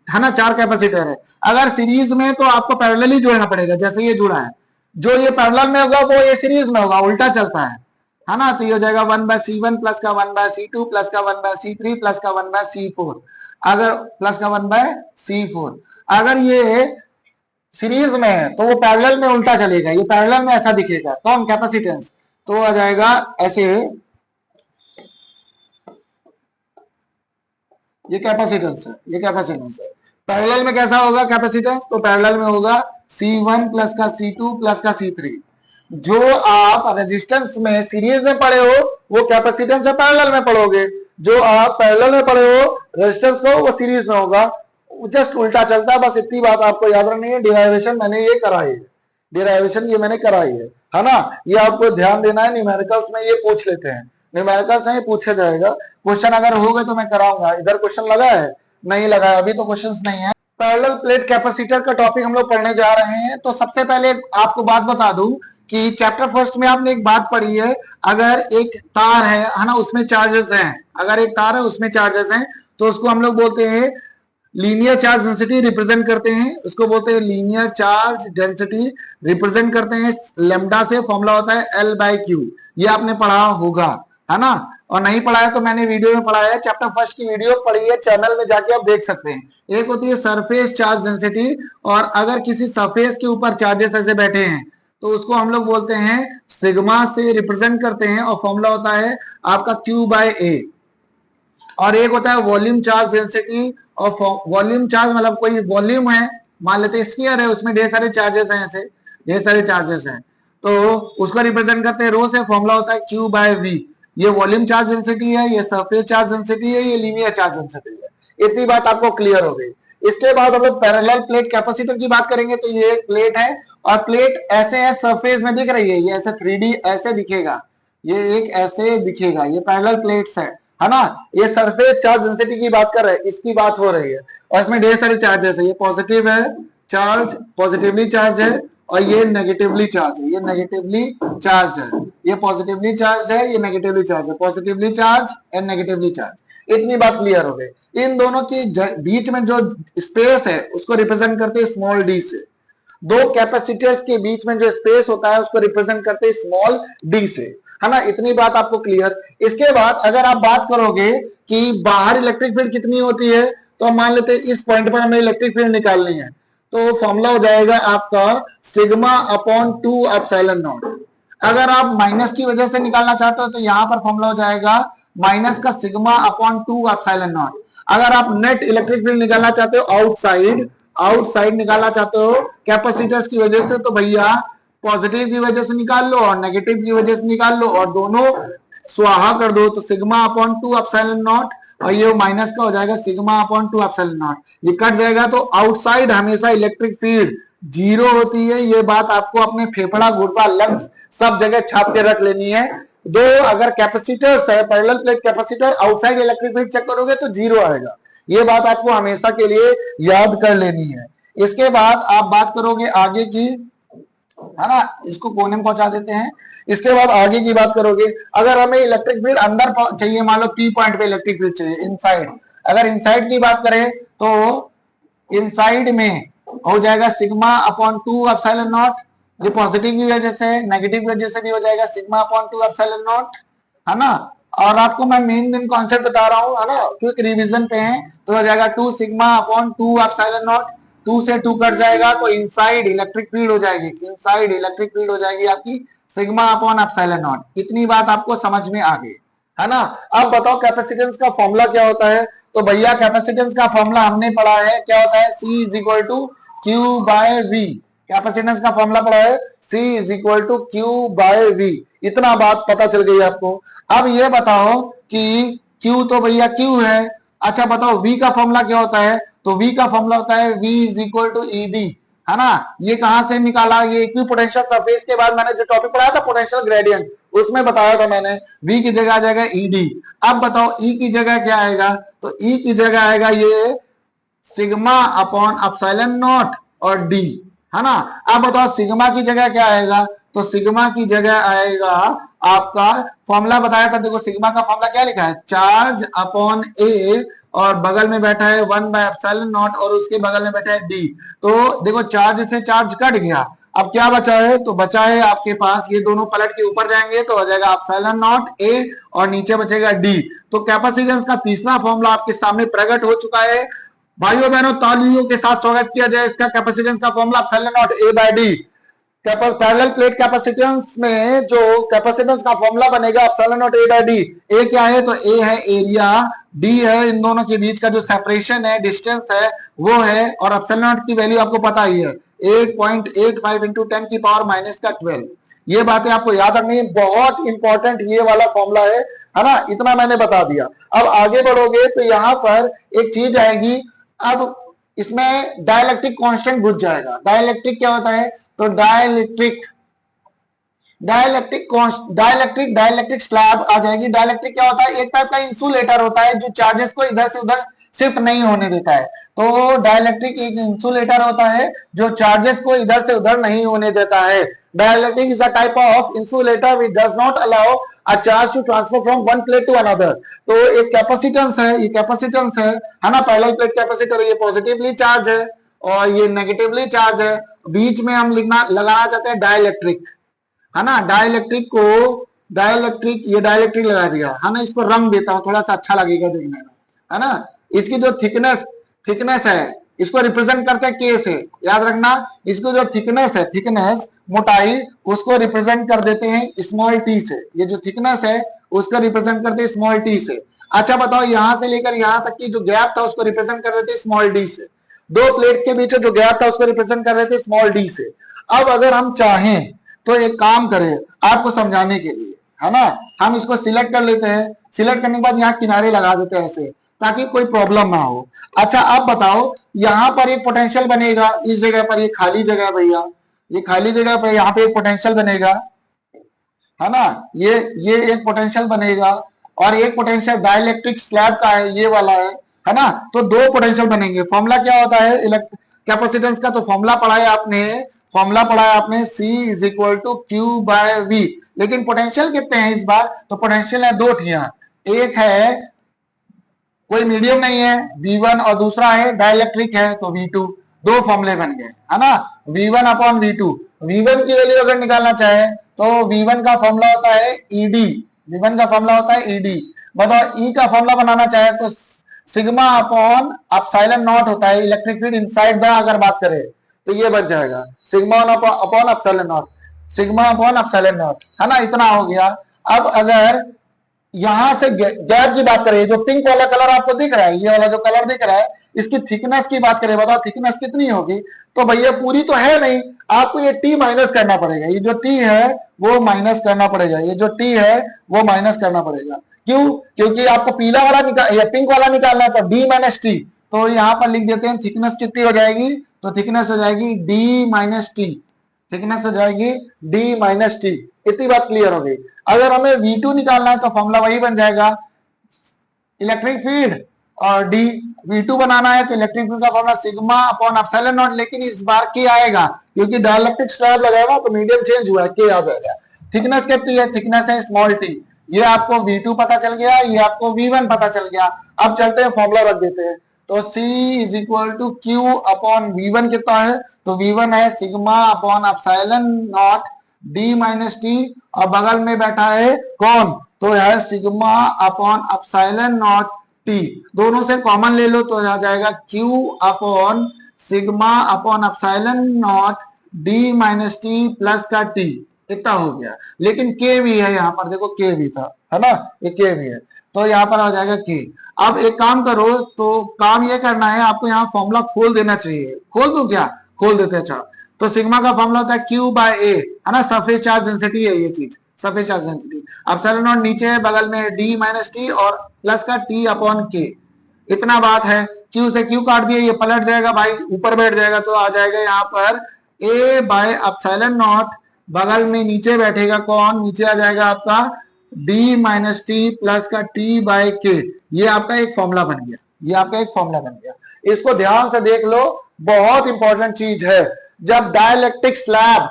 है ना, 4 कैपेसिटर है। अगर सीरीज में तो आपको पैरेलल ही जोड़ना पड़ेगा, जैसे ये जुड़ा है, जो ये पैरेलल में होगा वो ये सीरीज में होगा, उल्टा चलता है ना। तो ये हो जाएगा 1/C1 प्लस का 1/C2 प्लस का 1/C3 प्लस का 1/C4, अगर प्लस का 1/C4। अगर ये सीरीज में है तो वो पैरेलल में उल्टा चलेगा, ये पैरेलल में ऐसा दिखेगा, कौन, कैपेसिटेंस, तो आ जाएगा ऐसे, ये कैपेसिटेंस है, ये कैपेसिटेंस है। पैरेलल में कैसा होगा कैपेसिटेंस, तो पैरेलल में होगा C1 प्लस का C2 प्लस का C3। जो आप रेजिस्टेंस में सीरीज में पढ़े हो वो कैपेसिटेंस है, पैरेलल में पढ़ोगे। जो आप पैरेलल में पढ़े हो रेजिस्टेंस को, वो सीरीज में होगा, जस्ट उल्टा चलता है। बस इतनी बात आपको याद रखनी है। डिराइवेशन मैंने ये कराई है, डिराइवेशन ये मैंने कराई है ना। ये आपको ध्यान देना है, न्यूमेरिकल्स में ये पूछ लेते हैं, न्यूमेरिकल्स में ये पूछा जाएगा। क्वेश्चन अगर हो गए तो मैं कराऊंगा। इधर क्वेश्चन लगा है, नहीं लगा है, अभी तो क्वेश्चंस नहीं है। पैरेलल प्लेट कैपेसिटर का टॉपिक हम लोग पढ़ने जा रहे हैं। तो सबसे पहले आपको बात बता दूं कि चैप्टर फर्स्ट में आपने एक बात पढ़ी है, अगर एक तार है ना, उसमें चार्जेस हैं, अगर एक तार है उसमें चार्जेस हैं, तो उसको हम लोग बोलते हैं लीनियर चार्ज डेंसिटी रिप्रेजेंट करते हैं, उसको बोलते हैं लीनियर चार्ज डेंसिटी रिप्रेजेंट करते हैं लेमडा से। फॉर्मूला होता है L/Q, ये आपने पढ़ा होगा, है ना। और नहीं पढ़ा है तो मैंने वीडियो में पढ़ाया है, चैप्टर फर्स्ट की वीडियो पढ़ी है, चैनल में जाके आप देख सकते हैं। एक होती है सरफेस चार्ज डेंसिटी, और अगर किसी सरफेस के ऊपर चार्जेस ऐसे बैठे हैं तो उसको हम लोग बोलते हैं सिग्मा से रिप्रेजेंट करते हैं, और फॉर्मूला होता है आपका Q बाय ए। और एक होता है वॉल्यूम चार्ज डेंसिटी, और वॉल्यूम चार्ज मतलब कोई वॉल्यूम है, मान लेते हैं स्फीयर है, उसमें ढेर सारे चार्जेस हैं, ऐसे ढेर सारे चार्जेस हैं, तो उसको रिप्रेजेंट करते हैं रो से, फॉर्मूला होता है Q बाय V। ये वॉल्यूम चार्ज डेंसिटी है, ये सरफेस चार्ज डेंसिटी है, ये लीनियर चार्ज डेंसिटी है। इतनी बात आपको क्लियर हो गई। इसके बाद हम लोग पैरेलल प्लेट कैपेसिटर की बात करेंगे। तो ये एक प्लेट है, और प्लेट ऐसे है, सरफेस में दिख रही है, ये ऐसे 3D ऐसे दिखेगा, ये एक ऐसे दिखेगा, ये पैरेलल प्लेट्स है ना। ये सरफेस चार्ज डेंसिटी की बात कर रहे हैं, इसकी बात हो रही है, और इसमें ढेर सारे चार्जेस है, ये पॉजिटिव है चार्ज, पॉजिटिवली चार्ज है, और ये नेगेटिवली चार्ज है, ये नेगेटिवली चार्ज है, ये पॉजिटिवली चार्ज है, ये नेगेटिवली चार्ज है, positively charge and negatively charge. इतनी बात क्लियर हो गई। इन दोनों की बीच में जो स्पेस है उसको रिप्रेजेंट करते हैं स्मॉल डी से। दो कैपेसिटर्स के बीच में जो स्पेस होता है उसको रिप्रेजेंट करते हैं स्मॉल डी से, है ना। इतनी बात आपको क्लियर। इसके बाद अगर आप बात करोगे कि बाहर इलेक्ट्रिक फील्ड कितनी होती है, तो हम मान लेते हैं इस पॉइंट पर हमें इलेक्ट्रिक फील्ड निकालनी है, तो फॉर्मूला हो जाएगा आपका सिग्मा अपॉन 2 एप्सिलॉन नॉट। अगर आप माइनस की वजह से निकालना चाहते हो तो यहां पर फॉर्मूला हो जाएगा माइनस का सिग्मा अपॉन 2 एप्सिलॉन नॉट। अगर आप नेट इलेक्ट्रिक फील्ड निकालना चाहते हो आउटसाइड निकालना चाहते हो कैपेसिटर्स की वजह से, तो भैया पॉजिटिव की वजह से निकाल लो और नेगेटिव की वजह से निकाल लो, और दोनों स्वाहा कर दो, तो सिग्मा अपॉन 2 एप्सिलॉन नॉट, और ये माइनस का हो जाएगा सिग्मा अपॉन 2 एप्सिलॉन नॉट। ये कट जाएगा, तो आउटसाइड हमेशा इलेक्ट्रिक फील्ड जीरो होती है। ये बात आपको अपने फेफड़ा, घुटवा, लंग्स सब जगह छाप के रख लेनी है। दो अगर कैपेसिटर्स है, parallel plate capacitor, outside electric field check करोगे तो जीरो आएगा। ये बात आपको हमेशा के लिए याद कर लेनी है। इसके बाद आप बात करोगे आगे की, है ना, इसको कोने में पहुंचा देते हैं। इसके बाद आगे की बात करोगे, अगर हमें इलेक्ट्रिक फील्ड अंदर चाहिए, मान लो पी पॉइंट पे इलेक्ट्रिक फील्ड चाहिए इनसाइड, अगर इनसाइड की बात करें तो इनसाइड में हो जाएगा सिग्मा अपॉन 2 एप्सिलॉन नॉट। ये पॉजिटिव की वजह से, नेगेटिव की वजह से भी हो जाएगा सिग्मा अपॉन 2 एप्सिलॉन नॉट, है ना। और आपको मैं मेन कॉन्सेप्ट बता रहा हूं, है ना, क्विक रिवीजन पे है, तो हो जाएगा 2 सिग्मा अपॉन 2 एप्सिलॉन नॉट। 2 से 2 कट जाएगा तो इनसाइड इलेक्ट्रिक फील्ड हो जाएगी, इनसाइड इलेक्ट्रिक फील्ड हो जाएगी आपकी सिग्मा अपॉन एप्सिलॉन नॉट। इतनी बात आपको समझ में आ गई, है ना। अब बताओ कैपेसिटेंस का फॉर्मूला क्या होता है। तो भैया कैपेसिटेंस का फॉर्मूला हमने पढ़ा है, क्या होता है, C is equal to Q by V. Capacitance का फॉर्मूला पढ़ा है, C is equal to Q by V. इतना बात पता चल गई आपको। अब ये बताओ कि Q तो भैया Q है, अच्छा बताओ V का फॉर्मूला क्या होता है। तो V का फॉर्मूला होता है V is equal to E D, है ना। ये कहां से निकाला, ये इक्विपोटेंशियल सरफेस के बाद मैंने जो टॉपिक पढ़ाया था पोटेंशियल ग्रेडियंट, उसमें बताया था मैंने, V की जगह आ जाएगा ईडी। अब बताओ E की जगह क्या आएगा, तो E की जगह आएगा ये सिग्मा अपॉन एप्सिलॉन नॉट और D, है ना। अब बताओ सिग्मा की जगह क्या आएगा, तो सिग्मा की जगह आएगा आपका, फॉर्मूला बताया था, देखो सिग्मा का फॉर्मूला क्या लिखा है, चार्ज अपॉन ए, और बगल में बैठा है 1 बाय एप्सिलॉन नॉट, और उसके बगल में बैठा है डी। तो देखो चार्ज से चार्ज कट गया, अब क्या बचा है, तो बचा है आपके पास, ये दोनों पलट के ऊपर जाएंगे तो हो जाएगा एप्सिलॉन नॉट ए, और नीचे बचेगा डी। तो कैपेसिटेंस का तीसरा फॉर्मूला आपके सामने प्रकट हो चुका है। भाइयों बहनों तालियों के साथ स्वागत किया जाए इसका। कैपेसिटेंस का formula epsilon naught A by D. Parallel plate capacitance में जो कैपेसिटेंस का फॉर्मूला बनेगा epsilon naught A by D. A क्या है, तो ए है एरिया, डी है इन दोनों के बीच का जो सेपरेशन है, डिस्टेंस है वो है, और एप्सिलॉन नॉट की वैल्यू आपको पता ही है 8.85 इंटू 10 की पावर माइनस का 12। ये बातें आपको याद रखनी है, बहुत इंपॉर्टेंट ये वाला फॉर्मूला है ना। इतना मैंने बता दिया। अब आगे बढ़ोगे तो यहां पर एक चीज आएगी, अब इसमें डाइलेक्ट्रिक कांस्टेंट बुझ जाएगा। डाइलेक्ट्रिक क्या होता है, तो डाइलेक्ट्रिक स्लैब आ जाएगी। डाइलेक्ट्रिक क्या होता है, एक टाइप का इंसुलेटर होता है जो चार्जेस को इधर से उधर शिफ्ट नहीं होने देता है। तो डाइलेक्ट्रिक एक इंसुलेटर होता है जो चार्जेस को इधर से उधर नहीं होने देता है। Dielectric is a type of insulator which does not allow a charge to transfer from one plate to another। तो एक कैपेसिटेंस है, ये कैपेसिटेंस है ना, पैरेलल प्लेट कैपेसिटर, ये पॉजिटिवली चार्ज है और ये नेगेटिवली चार्ज है। बीच में हम लगाना चाहते हैं डाइलेक्ट्रिक, है ना। डाइलेक्ट्रिक को ये डाइलेक्ट्रिक लगा दिया, है ना। इसको रंग देता हूं, थोड़ा सा अच्छा लगेगा देखने में, है ना। इसकी जो थिकनेस है, इसको रिप्रेजेंट करते हैं के से, याद रखना। इसको जो थिकनेस है, थिकनेस मोटाई, उसको रिप्रेजेंट कर देते हैं स्मॉल टी से। ये जो थिकनेस है उसको रिप्रेजेंट करते हैं स्मॉल टी से। अच्छा बताओ, यहां से लेकर यहां तक की जो गैप था उसको रिप्रेजेंट कर देते हैं स्मॉल डी से। दो प्लेट्स के बीच जो गैप था उसको रिप्रेजेंट कर देते हैं स्मॉल डी से। अब अगर हम चाहें तो एक काम करें आपको समझाने के लिए, है ना, हम इसको सिलेक्ट कर लेते हैं। सिलेक्ट करने के बाद यहाँ किनारे लगा देते हैं ऐसे, ताकि कोई प्रॉब्लम ना हो। अच्छा अब बताओ, यहां पर एक पोटेंशियल बनेगा, इस जगह पर, ये खाली जगह है भैया, ये खाली जगह पे यहाँ पे एक पोटेंशियल बनेगा, है ना, ये एक पोटेंशियल बनेगा, और एक पोटेंशियल डाइलेक्ट्रिक स्लैब का है, ये वाला है ना। तो दो पोटेंशियल बनेंगे। फॉर्मूला क्या होता है कैपेसिटेंस का? तो फॉर्मूला पढ़ा है आपने, C is equal to Q by V. लेकिन पोटेंशियल कितने हैं इस बार? तो पोटेंशियल है दो ठिया, एक है कोई मीडियम नहीं है V1, और दूसरा है डाइलेक्ट्रिक है तो V2। दो फॉर्मूले बन गए, है ना, V1 अपॉन V2। V1 की वैल्यू अगर निकालना चाहे तो V1 का फॉर्मूला होता है ED, V1 का फॉर्मूला होता है ED। बताओ E का फॉर्मूला बनाना चाहे तो सिग्मा अपॉन एप्सिलॉन नॉट होता है इलेक्ट्रिक फील्ड इनसाइड द, अगर बात करें तो ये बन जाएगा sigma upon epsilon not, sigma upon epsilon not, है ना। इतना हो गया। अब अगर यहां से गैप की बात करें, जो पिंक वाला कलर आपको दिख रहा है, ये वाला जो कलर दिख रहा है, इसकी थिकनेस की बात करें, बताओ थिकनेस कितनी होगी? तो भैया पूरी तो है नहीं, आपको ये टी माइनस करना पड़ेगा। ये जो टी है वो माइनस करना पड़ेगा, ये जो टी है वो माइनस करना पड़ेगा। क्यों? क्योंकि आपको पीला वाला निकाल या पिंक वाला निकालना है, तो डी माइनस टी। तो यहाँ पर लिख देते हैं थिकनेस कितनी हो जाएगी? तो थिकनेस हो जाएगी डी माइनस टी, थिकनेस हो जाएगी डी माइनस टी। इतनी बात क्लियर हो गई। अगर हमें V2 निकालना है तो फॉर्मूला वही बन जाएगा इलेक्ट्रिक फील्ड, और डी V2 बनाना है तो इलेक्ट्रिक फील्ड का formula sigma upon epsilon not. लेकिन इस बार के आएगा क्योंकि डाइलेक्ट्रिक स्लैब लगाएगा तो मीडियम चेंज हुआ है, के आ जाएगा। थिकनेस कितनी है? थिकनेस है स्मॉल टी। ये आपको V2 पता चल गया, ये आपको V1 पता चल गया। अब चलते हैं फॉर्मूला रख देते हैं। तो C is equal to Q upon V1 कितना है? तो V1 है sigma upon epsilon naught D minus T, और बगल में बैठा है कौन? तो है sigma upon epsilon naught T. दोनों से कॉमन ले लो तो आ जाएगा Q upon sigma upon epsilon naught D minus T plus का टी। इतना हो गया। लेकिन के भी है यहाँ पर, देखो के भी था, है ना, ये के भी है, तो यहाँ पर आ जाएगा के। अब एक काम करो, तो काम ये करना है आपको, यहाँ फॉर्मूला खोल देना चाहिए। खोल दूं क्या? खोल देते हैं। अच्छा, तो सिग्मा का फॉर्मूला होता है क्यू बाय ए, है ना, सरफेस चार्ज डेंसिटी है ये चीज, surface charge density. Epsilon not नीचे है, बगल में डी माइनस टी और प्लस का टी अपॉन के। इतना बात है। क्यू से क्यू काट दिया, ये पलट जाएगा भाई, ऊपर बैठ जाएगा, तो आ जाएगा यहाँ पर ए बाय एप्सिलॉन नॉट, बगल में नीचे बैठेगा कौन? नीचे आ जाएगा आपका डी माइनस टी प्लस का टी बाय के। ये आपका एक फॉर्मूला बन गया, ये आपका एक फॉर्मूला बन गया। इसको ध्यान से देख लो, बहुत इंपॉर्टेंट चीज है। जब डाइलेक्ट्रिक स्लैब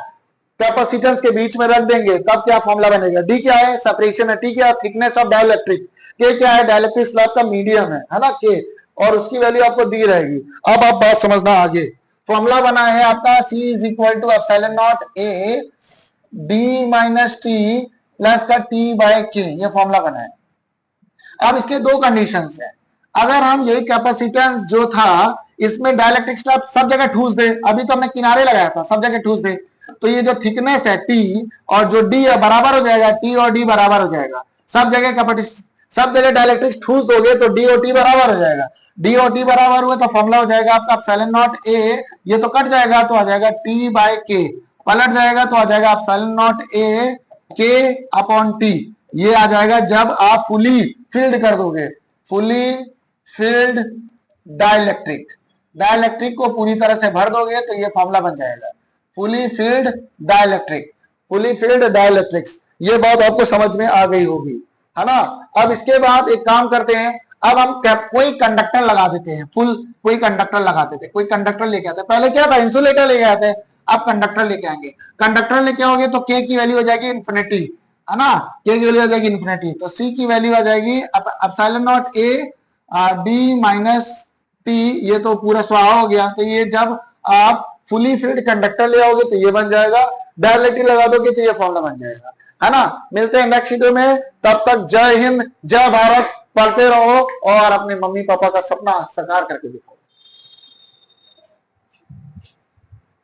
कैपेसिटेंस के बीच में रख देंगे तब क्या फॉर्मूला बनेगा? डी क्या है? सेपरेशन है। टी क्या है? Thickness of dielectric. के क्या है? डाइलेक्ट्रिक स्लैब का मीडियम है ना, के, और उसकी वैल्यू आपको दी रहेगी। अब आप बात समझना आगे। फॉर्मूला बना है आपका C is equal to epsilon naught A D minus T plus का टी बाय के, ये फॉर्मूला बना है। अब इसके दो कंडीशंस हैं। अगर हम यही कैपेसिटेंस जो था इसमें डाइलेक्ट्रिक स्लैब सब जगह ठूस दे, अभी तो हमने किनारे लगाया था, सब जगह ठूस दे, तो ये जो थिकनेस है टी और जो डी है बराबर हो जाएगा, टी और डी बराबर हो जाएगा। सब जगह डाइलेक्ट्रिक ठूस दोगे तो डी और टी बराबर हो जाएगा। डी और टी बराबर हुए तो फॉर्मूला हो जाएगा आपका एप्सिलॉन नॉट ए, ये तो कट जाएगा तो आ जाएगा टी बाय के, पलट जाएगा तो आ जाएगा एप्सिलॉन नॉट ए के अपॉन टी। ये आ जाएगा जब आप फुली फील्ड कर दोगे, फुली फील्ड डाइलेक्ट्रिक को पूरी तरह से भर दोगे तो ये फॉर्मूला बन जाएगा फुली फील्ड डाइलेक्ट्रिक्स। ये बात आपको समझ में आ गई होगी, है ना। अब इसके बाद एक काम करते हैं, अब हम कोई कंडक्टर लगा देते हैं, कोई कंडक्टर लगा देते हैं, कोई कंडक्टर लेके आते हैं। पहले क्या था? इंसुलेटर लेके आते हैं, अब कंडक्टर लेके आएंगे। कंडक्टर लेके आओगे तो के की वैल्यू हो जाएगी इन्फिनिटी, है ना, के की वैल्यू आ जाएगी इन्फिनिटी। तो सी की वैल्यू आ जाएगी epsilon naught A D minus T, ये तो पूरा स्वाहा हो गया। तो ये जब आप फुली फील्ड कंडक्टर ले आओगे तो ये बन जाएगा, डायरेक्टली लगा दोगे तो ये फॉर्मूला बन जाएगा, है ना। मिलते हैं नेक्स्ट वीडियो में, तब तक जय हिंद जय भारत, पढ़ते रहो और अपने मम्मी पापा का सपना साकार करके दिखाओ।